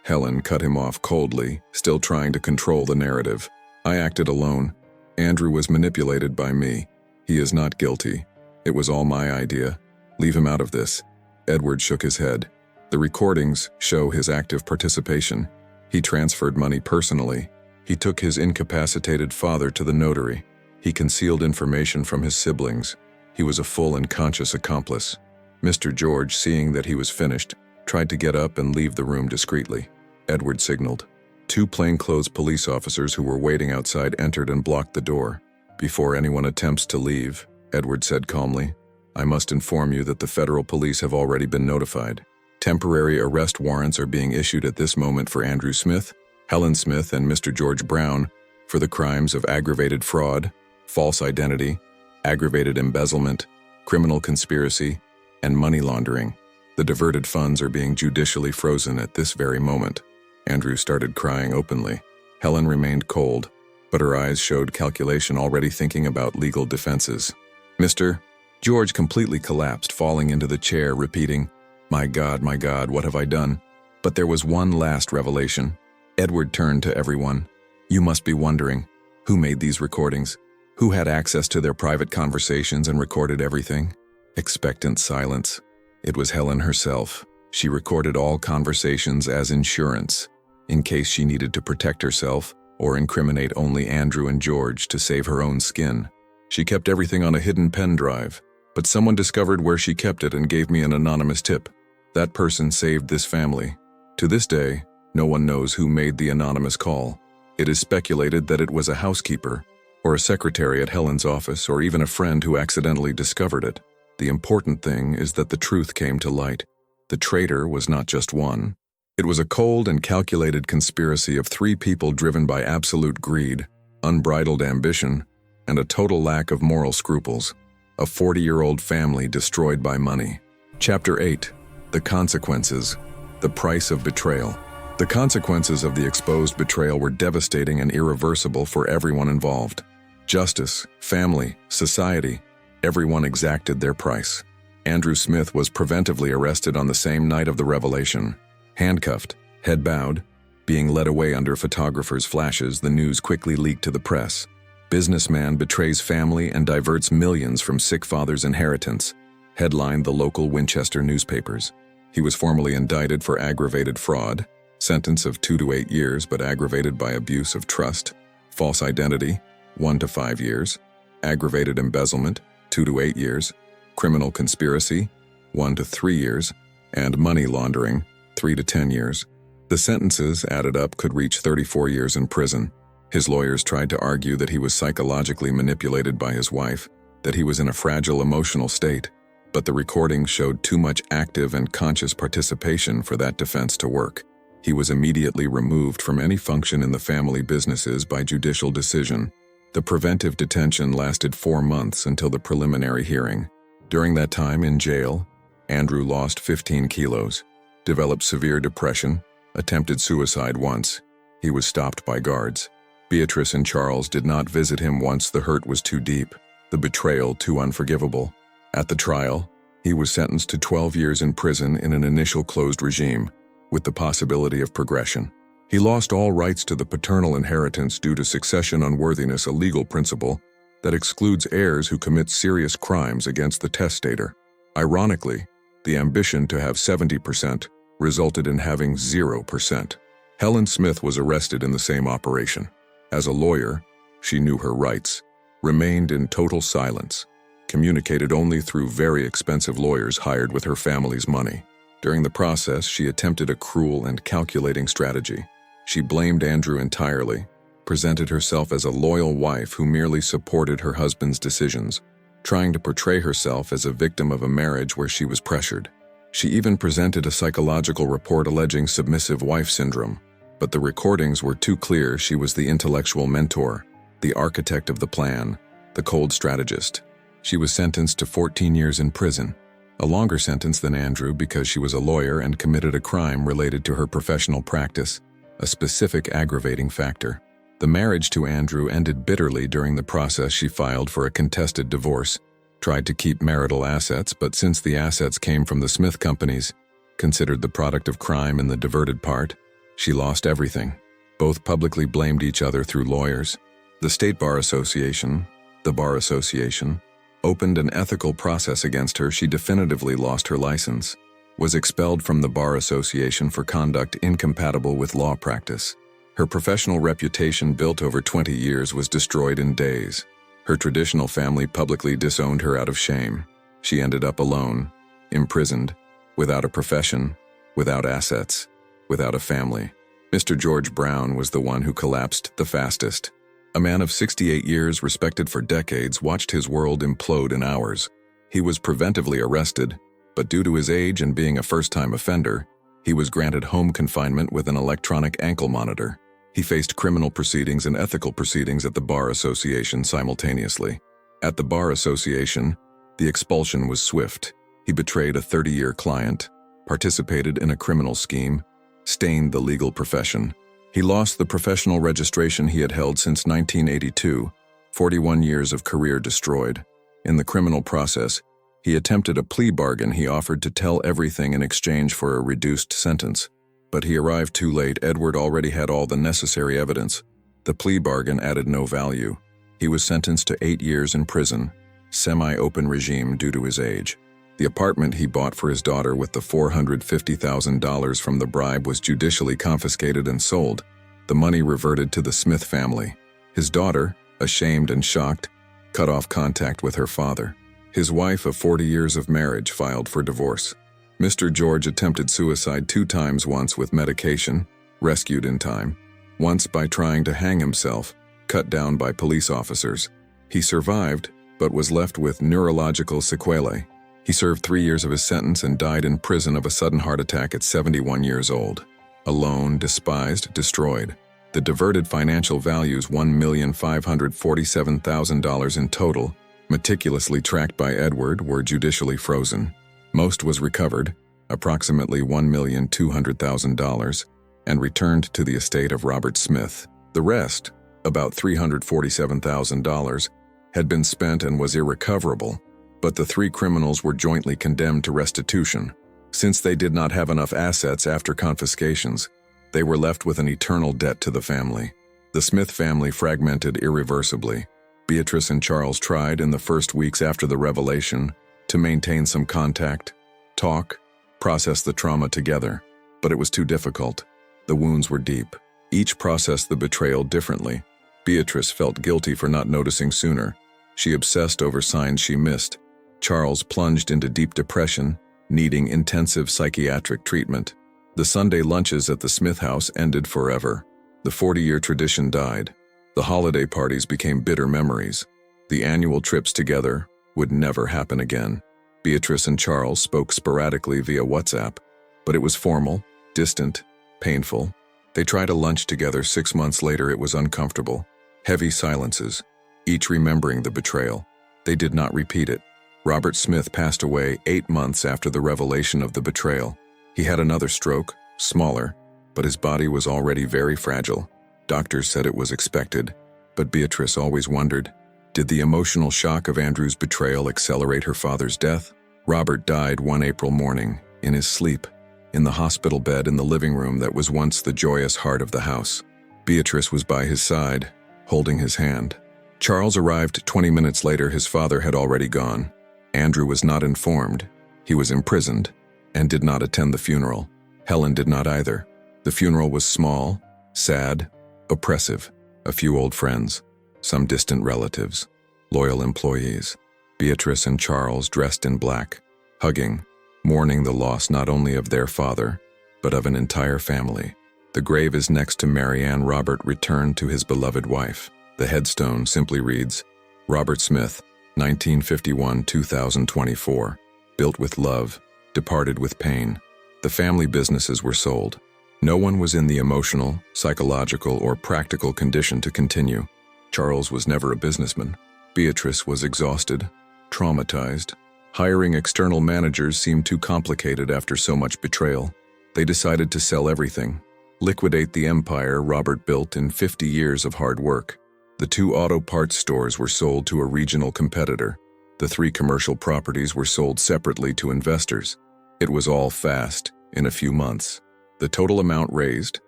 Helen cut him off coldly, still trying to control the narrative. I acted alone. Andrew was manipulated by me. He is not guilty. It was all my idea. Leave him out of this. Edward shook his head. The recordings show his active participation. He transferred money personally. He took his incapacitated father to the notary. He concealed information from his siblings. He was a full and conscious accomplice. Mr. George, seeing that he was finished, tried to get up and leave the room discreetly. Edward signaled. 2 plainclothes police officers who were waiting outside entered and blocked the door. Before anyone attempts to leave, Edward said calmly, I must inform you that the federal police have already been notified. Temporary arrest warrants are being issued at this moment for Andrew Smith, Helen Smith, and Mr. George Brown for the crimes of aggravated fraud, false identity, aggravated embezzlement, criminal conspiracy, and money laundering. The diverted funds are being judicially frozen at this very moment. Andrew started crying openly. Helen remained cold, but her eyes showed calculation, already thinking about legal defenses. Mr. George completely collapsed, falling into the chair, repeating, my God, what have I done? But there was one last revelation. Edward turned to everyone. You must be wondering, who made these recordings? Who had access to their private conversations and recorded everything? Expectant silence. It was Helen herself. She recorded all conversations as insurance, in case she needed to protect herself or incriminate only Andrew and George to save her own skin. She kept everything on a hidden pen drive, but someone discovered where she kept it and gave me an anonymous tip. That person saved this family. To this day, no one knows who made the anonymous call. It is speculated that it was a housekeeper, or a secretary at Helen's office, or even a friend who accidentally discovered it. The important thing is that the truth came to light. The traitor was not just one. It was a cold and calculated conspiracy of 3 people driven by absolute greed, unbridled ambition, and a total lack of moral scruples. A 40-year-old family destroyed by money. Chapter 8. The Consequences. The Price of Betrayal. The consequences of the exposed betrayal were devastating and irreversible for everyone involved. Justice, family, society, everyone exacted their price. Andrew Smith was preventively arrested on the same night of the revelation. Handcuffed, head bowed, being led away under photographers' flashes, the news quickly leaked to the press. Businessman betrays family and diverts millions from sick father's inheritance, headlined the local Winchester newspapers. He was formally indicted for aggravated fraud, Sentence of 2 to 8 years, but aggravated by abuse of trust. False identity, 1 to 5 years. Aggravated embezzlement, 2 to 8 years. Criminal conspiracy, 1 to 3 years. And money laundering, 3 to 10 years. The sentences, added up, could reach 34 years in prison. His lawyers tried to argue that he was psychologically manipulated by his wife, that he was in a fragile emotional state, but the recordings showed too much active and conscious participation for that defense to work. He was immediately removed from any function in the family businesses by judicial decision. The preventive detention lasted 4 months until the preliminary hearing. During that time in jail, Andrew lost 15 kilos, developed severe depression, attempted suicide once. He was stopped by guards. Beatrice and Charles did not visit him once the hurt was too deep, the betrayal too unforgivable. At the trial, he was sentenced to 12 years in prison in an initial closed regime, with the possibility of progression. He lost all rights to the paternal inheritance due to succession unworthiness, a legal principle that excludes heirs who commit serious crimes against the testator. Ironically, the ambition to have 70% resulted in having 0%. Helen Smith was arrested in the same operation. As a lawyer, she knew her rights, remained in total silence, communicated only through very expensive lawyers hired with her family's money. During the process, she attempted a cruel and calculating strategy. She blamed Andrew entirely, presented herself as a loyal wife who merely supported her husband's decisions, trying to portray herself as a victim of a marriage where she was pressured. She even presented a psychological report alleging submissive wife syndrome, but the recordings were too clear. She was the intellectual mentor, the architect of the plan, the cold strategist. She was sentenced to 14 years in prison, a longer sentence than Andrew because she was a lawyer and committed a crime related to her professional practice, a specific aggravating factor. The marriage to Andrew ended bitterly. During the process, she filed for a contested divorce, tried to keep marital assets, but since the assets came from the Smith companies, considered the product of crime in the diverted part, she lost everything. Both publicly blamed each other through lawyers. The State Bar Association, the Bar Association, opened an ethical process against her. She definitively lost her license, was expelled from the Bar Association for conduct incompatible with law practice. Her professional reputation, built over 20 years, was destroyed in days. Her traditional family publicly disowned her out of shame. She ended up alone, imprisoned, without a profession, without assets, without a family. Mr. George Brown was the one who collapsed the fastest. A man of 68 years, respected for decades, watched his world implode in hours. He was preventively arrested, but due to his age and being a first-time offender, he was granted home confinement with an electronic ankle monitor. He faced criminal proceedings and ethical proceedings at the Bar Association simultaneously. At the Bar Association, the expulsion was swift. He betrayed a 30-year client, participated in a criminal scheme, stained the legal profession. He lost the professional registration he had held since 1982, 41 years of career destroyed. In the criminal process, he attempted a plea bargain. He offered to tell everything in exchange for a reduced sentence. But he arrived too late. Edward already had all the necessary evidence. The plea bargain added no value. He was sentenced to 8 years in prison, semi-open regime due to his age. The apartment he bought for his daughter with the $450,000 from the bribe was judicially confiscated and sold. The money reverted to the Smith family. His daughter, ashamed and shocked, cut off contact with her father. His wife of 40 years of marriage filed for divorce. Mr. George attempted suicide 2 times, once with medication, rescued in time, once by trying to hang himself, cut down by police officers. He survived, but was left with neurological sequelae. He served 3 years of his sentence and died in prison of a sudden heart attack at 71 years old. Alone, despised, destroyed. The diverted financial values, $1,547,000 in total, meticulously tracked by Edward, were judicially frozen. Most was recovered, approximately $1,200,000, and returned to the estate of Robert Smith. The rest, about $347,000, had been spent and was irrecoverable, but the 3 criminals were jointly condemned to restitution. Since they did not have enough assets after confiscations, they were left with an eternal debt to the family. The Smith family fragmented irreversibly. Beatrice and Charles tried in the first weeks after the revelation to maintain some contact, talk, process the trauma together, but it was too difficult. The wounds were deep. Each processed the betrayal differently. Beatrice felt guilty for not noticing sooner. She obsessed over signs she missed. Charles plunged into deep depression, needing intensive psychiatric treatment. The Sunday lunches at the Smith house ended forever. The 40-year tradition died. The holiday parties became bitter memories. The annual trips together would never happen again. Beatrice and Charles spoke sporadically via WhatsApp, but it was formal, distant, painful. They tried a lunch together 6 months later. It was uncomfortable. Heavy silences, each remembering the betrayal. They did not repeat it. Robert Smith passed away 8 months after the revelation of the betrayal. He had another stroke, smaller, but his body was already very fragile. Doctors said it was expected, but Beatrice always wondered, did the emotional shock of Andrew's betrayal accelerate her father's death? Robert died one April morning, in his sleep, in the hospital bed in the living room that was once the joyous heart of the house. Beatrice was by his side, holding his hand. Charles arrived 20 minutes later. His father had already gone. Andrew was not informed. He was imprisoned and did not attend the funeral. Helen did not either. The funeral was small, sad, oppressive. A few old friends, some distant relatives, loyal employees. Beatrice and Charles dressed in black, hugging, mourning the loss not only of their father, but of an entire family. The grave is next to Marianne. Robert returned to his beloved wife. The headstone simply reads, Robert Smith, 1951-2024, built with love, departed with pain. The family businesses were sold. No one was in the emotional, psychological, or practical condition to continue. Charles was never a businessman. Beatrice was exhausted, traumatized. Hiring external managers seemed too complicated after so much betrayal. They decided to sell everything, liquidate the empire Robert built in 50 years of hard work. The 2 auto parts stores were sold to a regional competitor. The 3 commercial properties were sold separately to investors. It was all fast, in a few months. The total amount raised,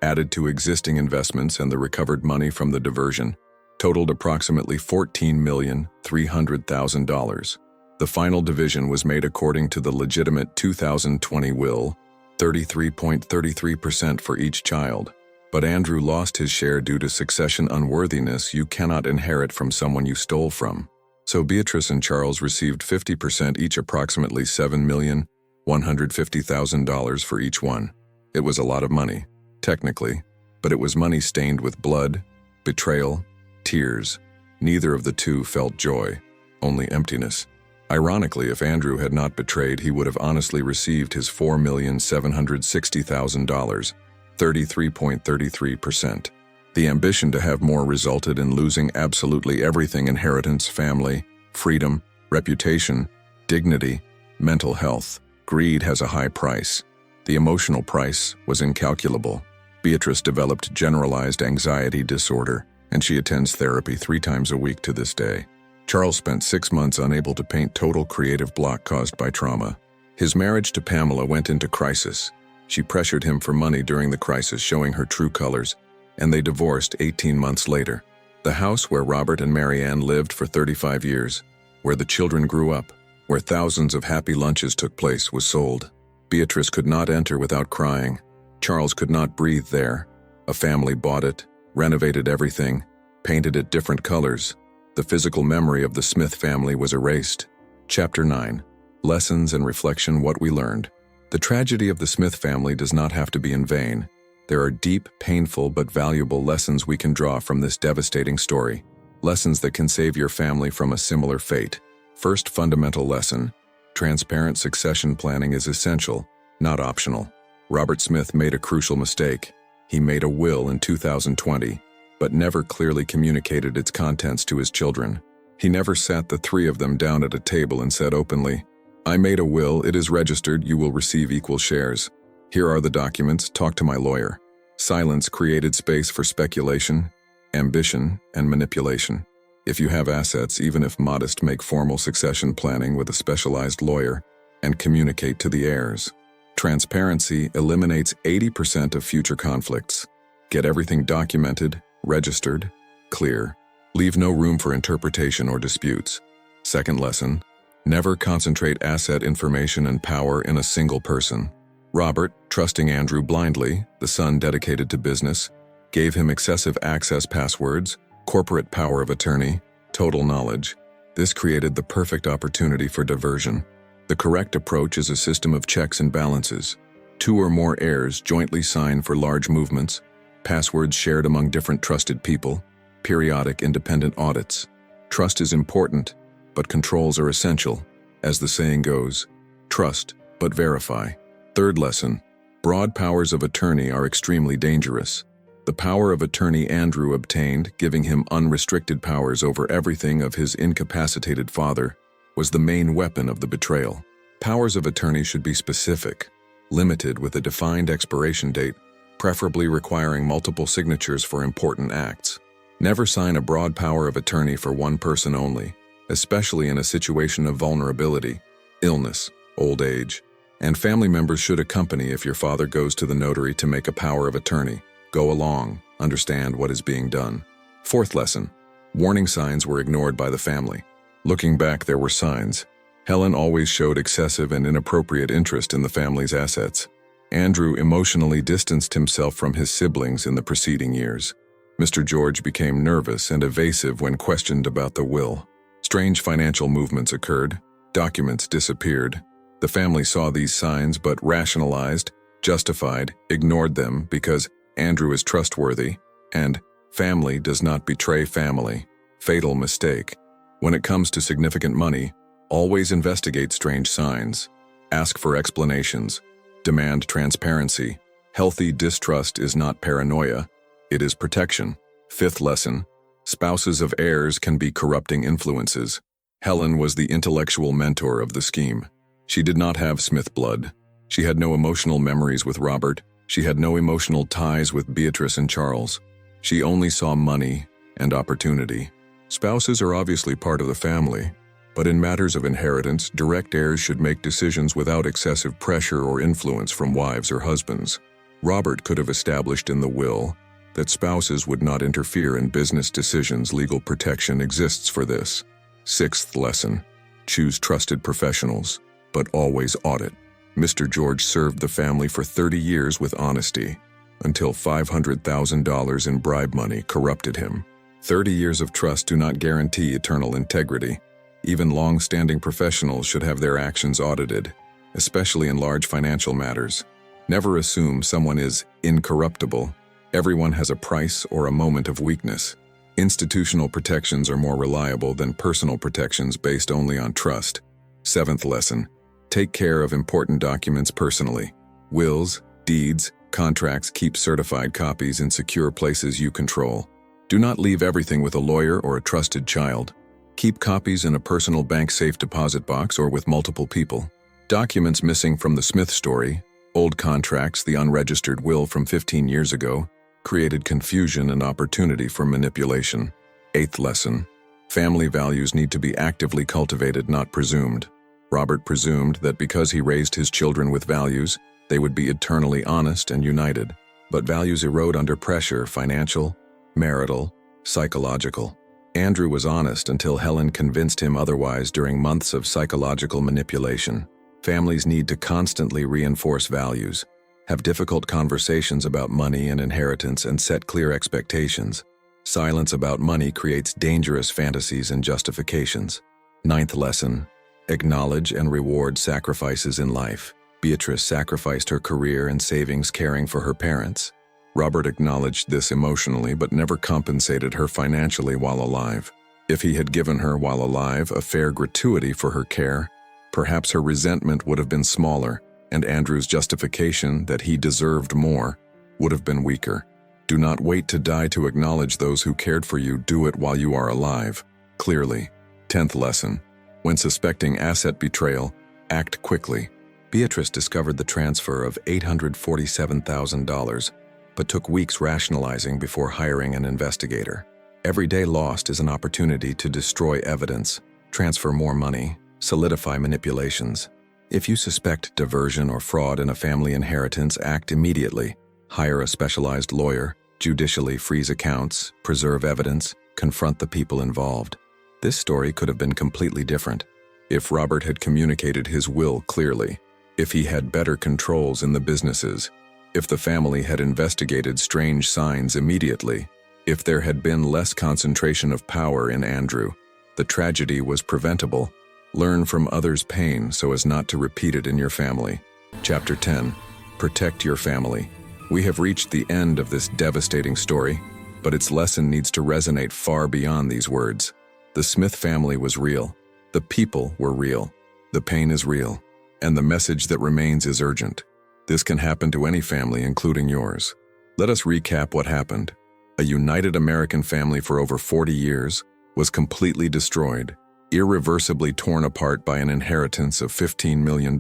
added to existing investments and the recovered money from the diversion, totaled approximately $14,300,000. The final division was made according to the legitimate 2020 will, 33.33% for each child. But Andrew lost his share due to succession unworthiness. You cannot inherit from someone you stole from. So Beatrice and Charles received 50% each, approximately $7,150,000 for each one. It was a lot of money, technically, but it was money stained with blood, betrayal, tears. Neither of the two felt joy, only emptiness. Ironically, if Andrew had not betrayed, he would have honestly received his $4,760,000, 33.33%. The ambition to have more resulted in losing absolutely everything: inheritance, family, freedom, reputation, dignity, mental health. Greed has a high price. The emotional price was incalculable. Beatrice developed generalized anxiety disorder, and she attends therapy 3 times a week to this day. Charles spent 6 months unable to paint, total creative block caused by trauma. His marriage to Pamela went into crisis. She pressured him for money during the crisis, showing her true colors, and they divorced 18 months later. The house where Robert and Marianne lived for 35 years, where the children grew up, where thousands of happy lunches took place, was sold. Beatrice could not enter without crying. Charles could not breathe there. A family bought it, renovated everything, painted it different colors. The physical memory of the Smith family was erased. Chapter 9. Lessons and Reflection. What we learned. The tragedy of the Smith family does not have to be in vain. There are deep, painful, but valuable lessons we can draw from this devastating story. Lessons that can save your family from a similar fate. First fundamental lesson: transparent succession planning is essential, not optional. Robert Smith made a crucial mistake. He made a will in 2020, but never clearly communicated its contents to his children. He never sat the 3 of them down at a table and said openly, "I made a will, it is registered, you will receive equal shares. Here are the documents, talk to my lawyer." Silence created space for speculation, ambition, and manipulation. If you have assets, even if modest, make formal succession planning with a specialized lawyer and communicate to the heirs. Transparency eliminates 80% of future conflicts. Get everything documented, registered, clear. Leave no room for interpretation or disputes. Second lesson: never concentrate asset information and power in a single person. Robert, trusting Andrew blindly, the son dedicated to business, gave him excessive access passwords, corporate power of attorney, total knowledge. This created the perfect opportunity for diversion. The correct approach is a system of checks and balances. 2 or more heirs jointly sign for large movements, passwords shared among different trusted people, periodic independent audits. Trust is important, but controls are essential. As the saying goes, trust, but verify. Third lesson, broad powers of attorney are extremely dangerous. The power of attorney Andrew obtained, giving him unrestricted powers over everything of his incapacitated father, was the main weapon of the betrayal. Powers of attorney should be specific, limited with a defined expiration date, preferably requiring multiple signatures for important acts. Never sign a broad power of attorney for one person only, especially in a situation of vulnerability, illness, old age, and family members should accompany if your father goes to the notary to make a power of attorney. Go along, understand what is being done. Fourth lesson, warning signs were ignored by the family. Looking back, there were signs. Helen always showed excessive and inappropriate interest in the family's assets. Andrew emotionally distanced himself from his siblings in the preceding years. Mr. George became nervous and evasive when questioned about the will. Strange financial movements occurred. Documents disappeared. The family saw these signs but rationalized, justified, ignored them because Andrew is trustworthy, and family does not betray family. Fatal mistake. When it comes to significant money, always investigate strange signs. Ask for explanations. Demand transparency. Healthy distrust is not paranoia, it is protection. Fifth lesson, spouses of heirs can be corrupting influences. Helen was the intellectual mentor of the scheme. She did not have Smith blood. She had no emotional memories with Robert. She had no emotional ties with Beatrice and Charles. She only saw money and opportunity. Spouses are obviously part of the family, but in matters of inheritance, direct heirs should make decisions without excessive pressure or influence from wives or husbands. Robert could have established in the will that spouses would not interfere in business decisions. Legal protection exists for this. Sixth lesson, choose trusted professionals, but always audit. Mr. George served the family for 30 years with honesty, until $500,000 in bribe money corrupted him. 30 years of trust do not guarantee eternal integrity. Even long-standing professionals should have their actions audited, especially in large financial matters. Never assume someone is incorruptible. Everyone has a price or a moment of weakness. Institutional protections are more reliable than personal protections based only on trust. Seventh lesson, take care of important documents personally. Wills, deeds, contracts, keep certified copies in secure places you control. Do not leave everything with a lawyer or a trusted child. Keep copies in a personal bank safe deposit box or with multiple people. Documents missing from the Smith story, old contracts, the unregistered will from 15 years ago, created confusion and opportunity for manipulation. Eighth lesson, family values need to be actively cultivated, not presumed. Robert presumed that because he raised his children with values, they would be eternally honest and united. But values erode under pressure, financial, marital, psychological. Andrew was honest until Helen convinced him otherwise during months of psychological manipulation. Families need to constantly reinforce values, have difficult conversations about money and inheritance, and set clear expectations. Silence about money creates dangerous fantasies and justifications. Ninth lesson, acknowledge and reward sacrifices in life. Beatrice sacrificed her career and savings caring for her parents. Robert acknowledged this emotionally but never compensated her financially while alive. If he had given her while alive a fair gratuity for her care, perhaps her resentment would have been smaller, and Andrew's justification that he deserved more would have been weaker. Do not wait to die to acknowledge those who cared for you. Do it while you are alive, clearly. 10th lesson, when suspecting asset betrayal, act quickly. Beatrice discovered the transfer of $847,000, but took weeks rationalizing before hiring an investigator. Every day lost is an opportunity to destroy evidence, transfer more money, solidify manipulations. If you suspect diversion or fraud in a family inheritance, act immediately. Hire a specialized lawyer, judicially freeze accounts, preserve evidence, confront the people involved. This story could have been completely different if Robert had communicated his will clearly. if he had better controls in the businesses, if the family had investigated strange signs immediately, if there had been less concentration of power in Andrew. The tragedy was preventable. Learn from others' pain so as not to repeat it in your family. Chapter 10. Protect your family. We have reached the end of this devastating story, but its lesson needs to resonate far beyond these words. The Smith family was real. The people were real. The pain is real. And the message that remains is urgent. This can happen to any family, including yours. Let us recap what happened. A united American family for over 40 years was completely destroyed, irreversibly torn apart by an inheritance of $15 million.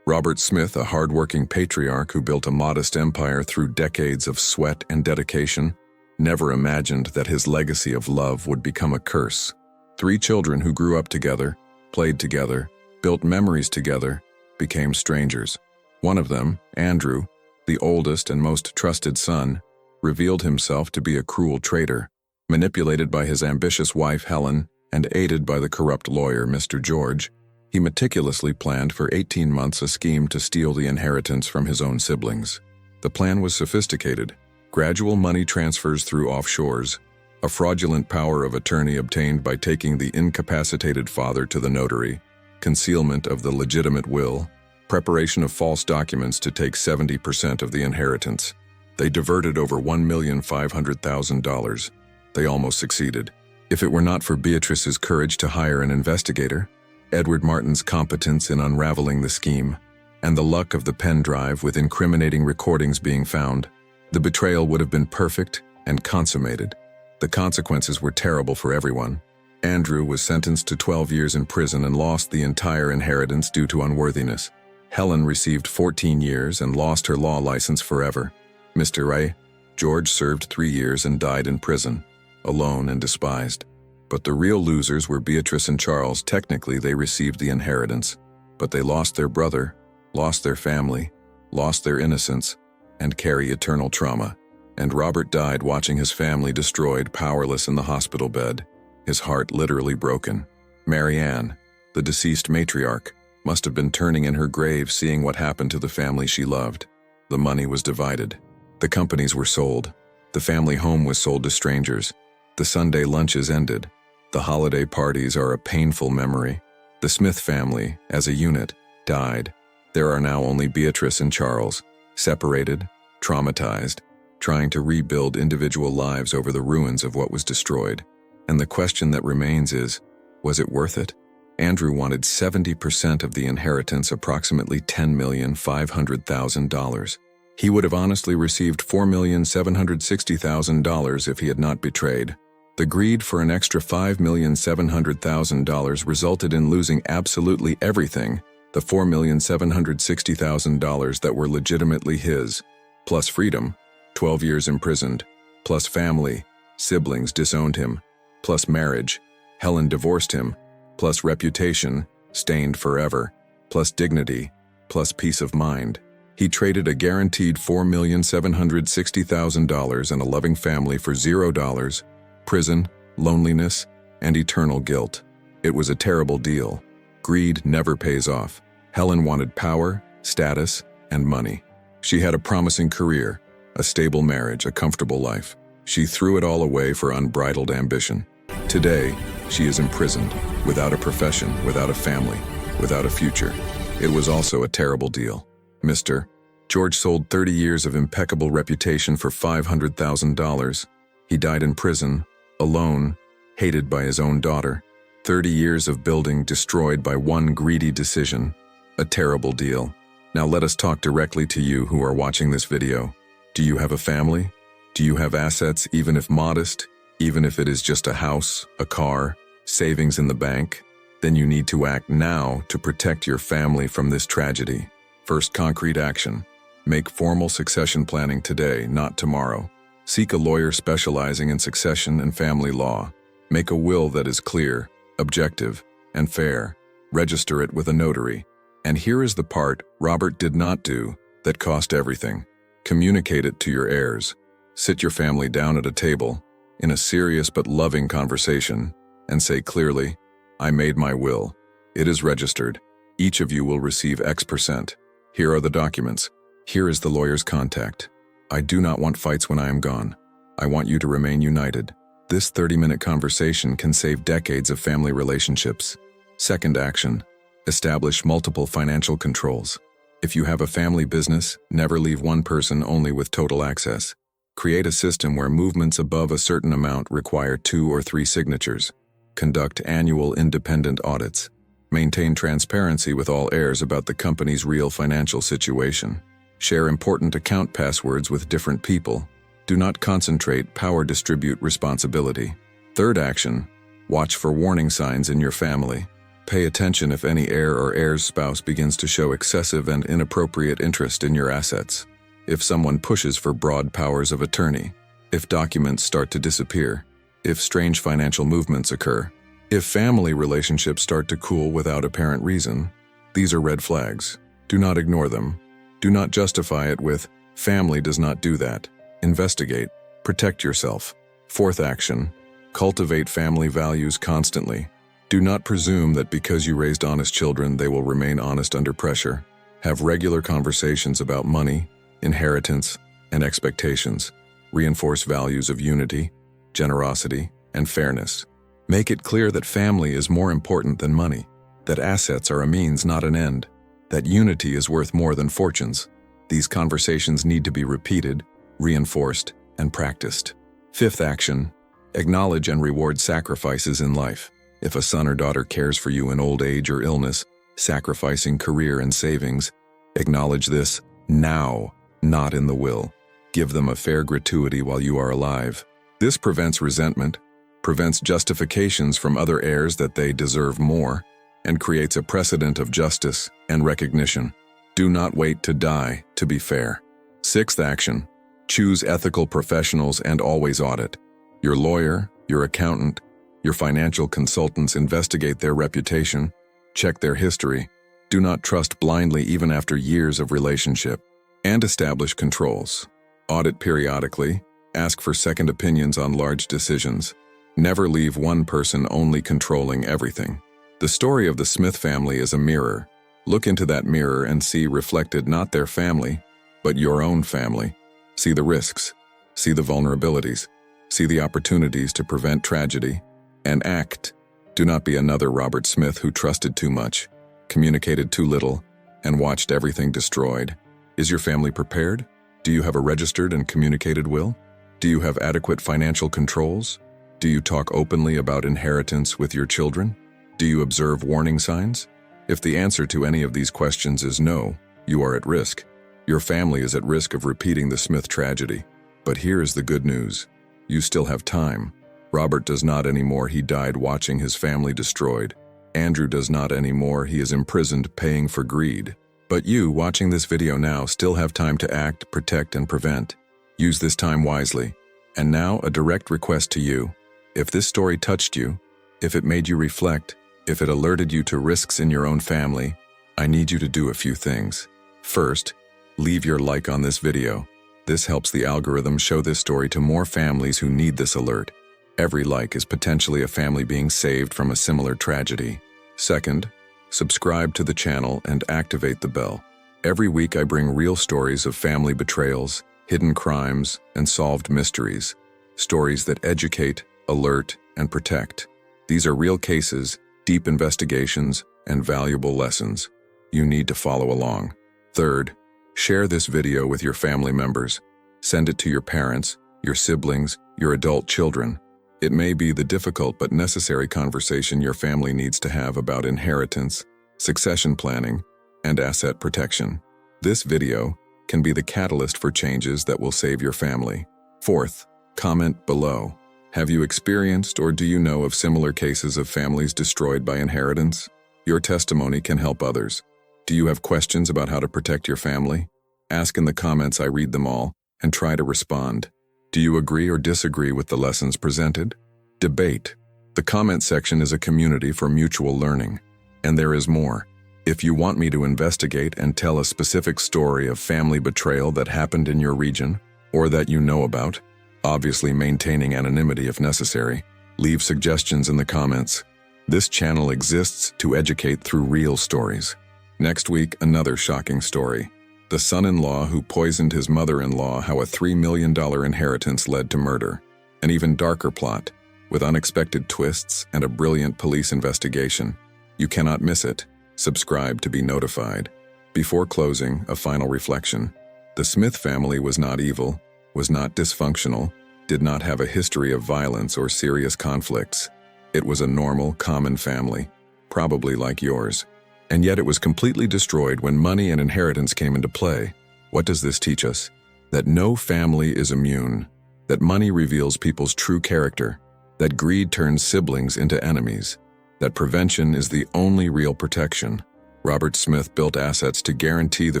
Robert Smith, a hard-working patriarch who built a modest empire through decades of sweat and dedication, never imagined that his legacy of love would become a curse. 3 children who grew up together, played together, built memories together, became strangers. One of them, Andrew, the oldest and most trusted son, revealed himself to be a cruel traitor, manipulated by his ambitious wife Helen and aided by the corrupt lawyer Mr. George. He meticulously planned for 18 months a scheme to steal the inheritance from his own siblings. The plan was sophisticated: gradual money transfers through offshores, a fraudulent power of attorney obtained by taking the incapacitated father to the notary, concealment of the legitimate will, preparation of false documents to take 70% of the inheritance. They diverted over $1,500,000. They almost succeeded. If it were not for Beatrice's courage to hire an investigator, Edward Martin's competence in unraveling the scheme, and the luck of the pen drive with incriminating recordings being found, the betrayal would have been perfect and consummated. The consequences were terrible for everyone. Andrew was sentenced to 12 years in prison and lost the entire inheritance due to unworthiness. Helen received 14 years and lost her law license forever. Mr. George served 3 years and died in prison, alone and despised. But the real losers were Beatrice and Charles. Technically, they received the inheritance, but they lost their brother, lost their family, lost their innocence, and carry eternal trauma. And Robert died watching his family destroyed, powerless in the hospital bed, his heart literally broken. Mary Ann, the deceased matriarch, must have been turning in her grave seeing what happened to the family she loved. The money was divided. The companies were sold. The family home was sold to strangers. The Sunday lunches ended. The holiday parties are a painful memory. The Smith family, as a unit, died. There are now only Beatrice and Charles, separated, traumatized, trying to rebuild individual lives over the ruins of what was destroyed. And the question that remains is, was it worth it? Andrew wanted 70% of the inheritance, approximately $10,500,000. He would have honestly received $4,760,000 if he had not betrayed. The greed for an extra $5,700,000 resulted in losing absolutely everything, the $4,760,000 that were legitimately his, plus freedom, 12 years imprisoned, plus family, siblings disowned him, plus marriage, Helen divorced him, plus reputation, stained forever, plus dignity, plus peace of mind. He traded a guaranteed $4,760,000 and a loving family for $0, prison, loneliness, and eternal guilt. It was a terrible deal. Greed never pays off. Helen wanted power, status, and money. She had a promising career, a stable marriage, a comfortable life. She threw it all away for unbridled ambition. Today, she is imprisoned, without a profession, without a family, without a future. It was also a terrible deal. Mr. George sold 30 years of impeccable reputation for $500,000. He died in prison, alone, hated by his own daughter. 30 years of building destroyed by one greedy decision. A terrible deal. Now let us talk directly to you who are watching this video. Do you have a family? Do you have assets, even if modest, even if it is just a house, a car, savings in the bank? Then you need to act now to protect your family from this tragedy. First, concrete action. Make formal succession planning today, not tomorrow. Seek a lawyer specializing in succession and family law. Make a will that is clear, objective, and fair. Register it with a notary. And here is the part Robert did not do that cost everything. Communicate it to your heirs. Sit your family down at a table, in a serious but loving conversation, and say clearly, I made my will. It is registered. Each of you will receive X%. Here are the documents. Here is the lawyer's contact. I do not want fights when I am gone. I want you to remain united. This 30-minute conversation can save decades of family relationships. Second action, establish multiple financial controls. If you have a family business, never leave one person only with total access. Create a system where movements above a certain amount require 2 or 3 signatures. Conduct annual independent audits. Maintain transparency with all heirs about the company's real financial situation. Share important account passwords with different people. Do not concentrate, power distribute responsibility. Third action, watch for warning signs in your family. Pay attention if any heir or heir's spouse begins to show excessive and inappropriate interest in your assets. If someone pushes for broad powers of attorney. If documents start to disappear. If strange financial movements occur. If family relationships start to cool without apparent reason. These are red flags. Do not ignore them. Do not justify it with, family does not do that. Investigate. Protect yourself. Fourth action, cultivate family values constantly. Do not presume that because you raised honest children, they will remain honest under pressure. Have regular conversations about money, inheritance, and expectations. Reinforce values of unity, generosity, and fairness. Make it clear that family is more important than money, that assets are a means, not an end, that unity is worth more than fortunes. These conversations need to be repeated, reinforced, and practiced. Fifth action, acknowledge and reward sacrifices in life. If a son or daughter cares for you in old age or illness, sacrificing career and savings, acknowledge this now, not in the will. Give them a fair gratuity while you are alive. This prevents resentment, prevents justifications from other heirs that they deserve more, and creates a precedent of justice and recognition. Do not wait to die to be fair. Sixth action, choose ethical professionals and always audit. Your lawyer, your accountant, your financial consultants investigate their reputation, check their history. Do not trust blindly even after years of relationship. And establish controls. Audit periodically, ask for second opinions on large decisions. Never leave one person only controlling everything. The story of the Smith family is a mirror. Look into that mirror and see reflected not their family, but your own family. See the risks, see the vulnerabilities, see the opportunities to prevent tragedy, and act. Do not be another Robert Smith who trusted too much, communicated too little, and watched everything destroyed. Is your family prepared? Do you have a registered and communicated will? Do you have adequate financial controls? Do you talk openly about inheritance with your children? Do you observe warning signs? If the answer to any of these questions is no, you are at risk. Your family is at risk of repeating the Smith tragedy. But here is the good news. You still have time. Robert does not anymore. He died watching his family destroyed. Andrew does not anymore. He is imprisoned paying for greed. But you, watching this video now, still have time to act, protect, and prevent. Use this time wisely. And now, a direct request to you. If this story touched you, if it made you reflect, if it alerted you to risks in your own family, I need you to do a few things. First, leave your like on this video. This helps the algorithm show this story to more families who need this alert. Every like is potentially a family being saved from a similar tragedy. Second, subscribe to the channel and activate the bell. Every week I bring real stories of family betrayals, hidden crimes, and solved mysteries. Stories that educate, alert, and protect. These are real cases, deep investigations, and valuable lessons. You need to follow along. Third, share this video with your family members. Send it to your parents, your siblings, your adult children. It may be the difficult but necessary conversation your family needs to have about inheritance, succession planning, and asset protection. This video can be the catalyst for changes that will save your family. Fourth, comment below. Have you experienced or do you know of similar cases of families destroyed by inheritance? Your testimony can help others. Do you have questions about how to protect your family? Ask in the comments. I read them all and try to respond. Do you agree or disagree with the lessons presented? Debate. The comment section is a community for mutual learning. And there is more. If you want me to investigate and tell a specific story of family betrayal that happened in your region, or that you know about, obviously maintaining anonymity if necessary, leave suggestions in the comments. This channel exists to educate through real stories. Next week, another shocking story. The son-in-law who poisoned his mother-in-law, how a $3 million inheritance led to murder. An even darker plot, with unexpected twists and a brilliant police investigation. You cannot miss it. Subscribe to be notified. Before closing, a final reflection. The Smith family was not evil, was not dysfunctional, did not have a history of violence or serious conflicts. It was a normal, common family, probably like yours. And yet it was completely destroyed when money and inheritance came into play. What does this teach us? That no family is immune, that money reveals people's true character, that greed turns siblings into enemies, that prevention is the only real protection. Robert Smith built assets to guarantee the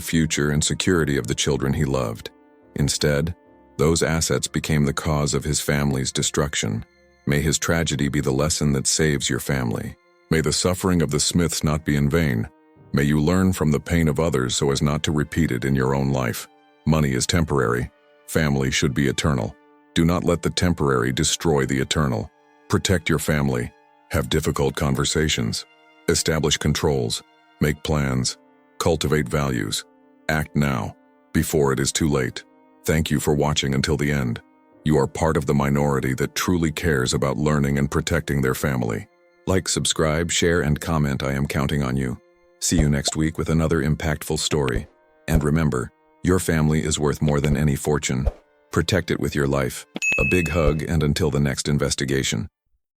future and security of the children he loved. Instead, those assets became the cause of his family's destruction. May his tragedy be the lesson that saves your family. May the suffering of the Smiths not be in vain. May you learn from the pain of others so as not to repeat it in your own life. Money is temporary. Family should be eternal. Do not let the temporary destroy the eternal. Protect your family. Have difficult conversations. Establish controls. Make plans. Cultivate values. Act now, before it is too late. Thank you for watching until the end. You are part of the minority that truly cares about learning and protecting their family. Like, subscribe, share, and comment. I am counting on you. See you next week with another impactful story. And remember, your family is worth more than any fortune. Protect it with your life. A big hug, and until the next investigation.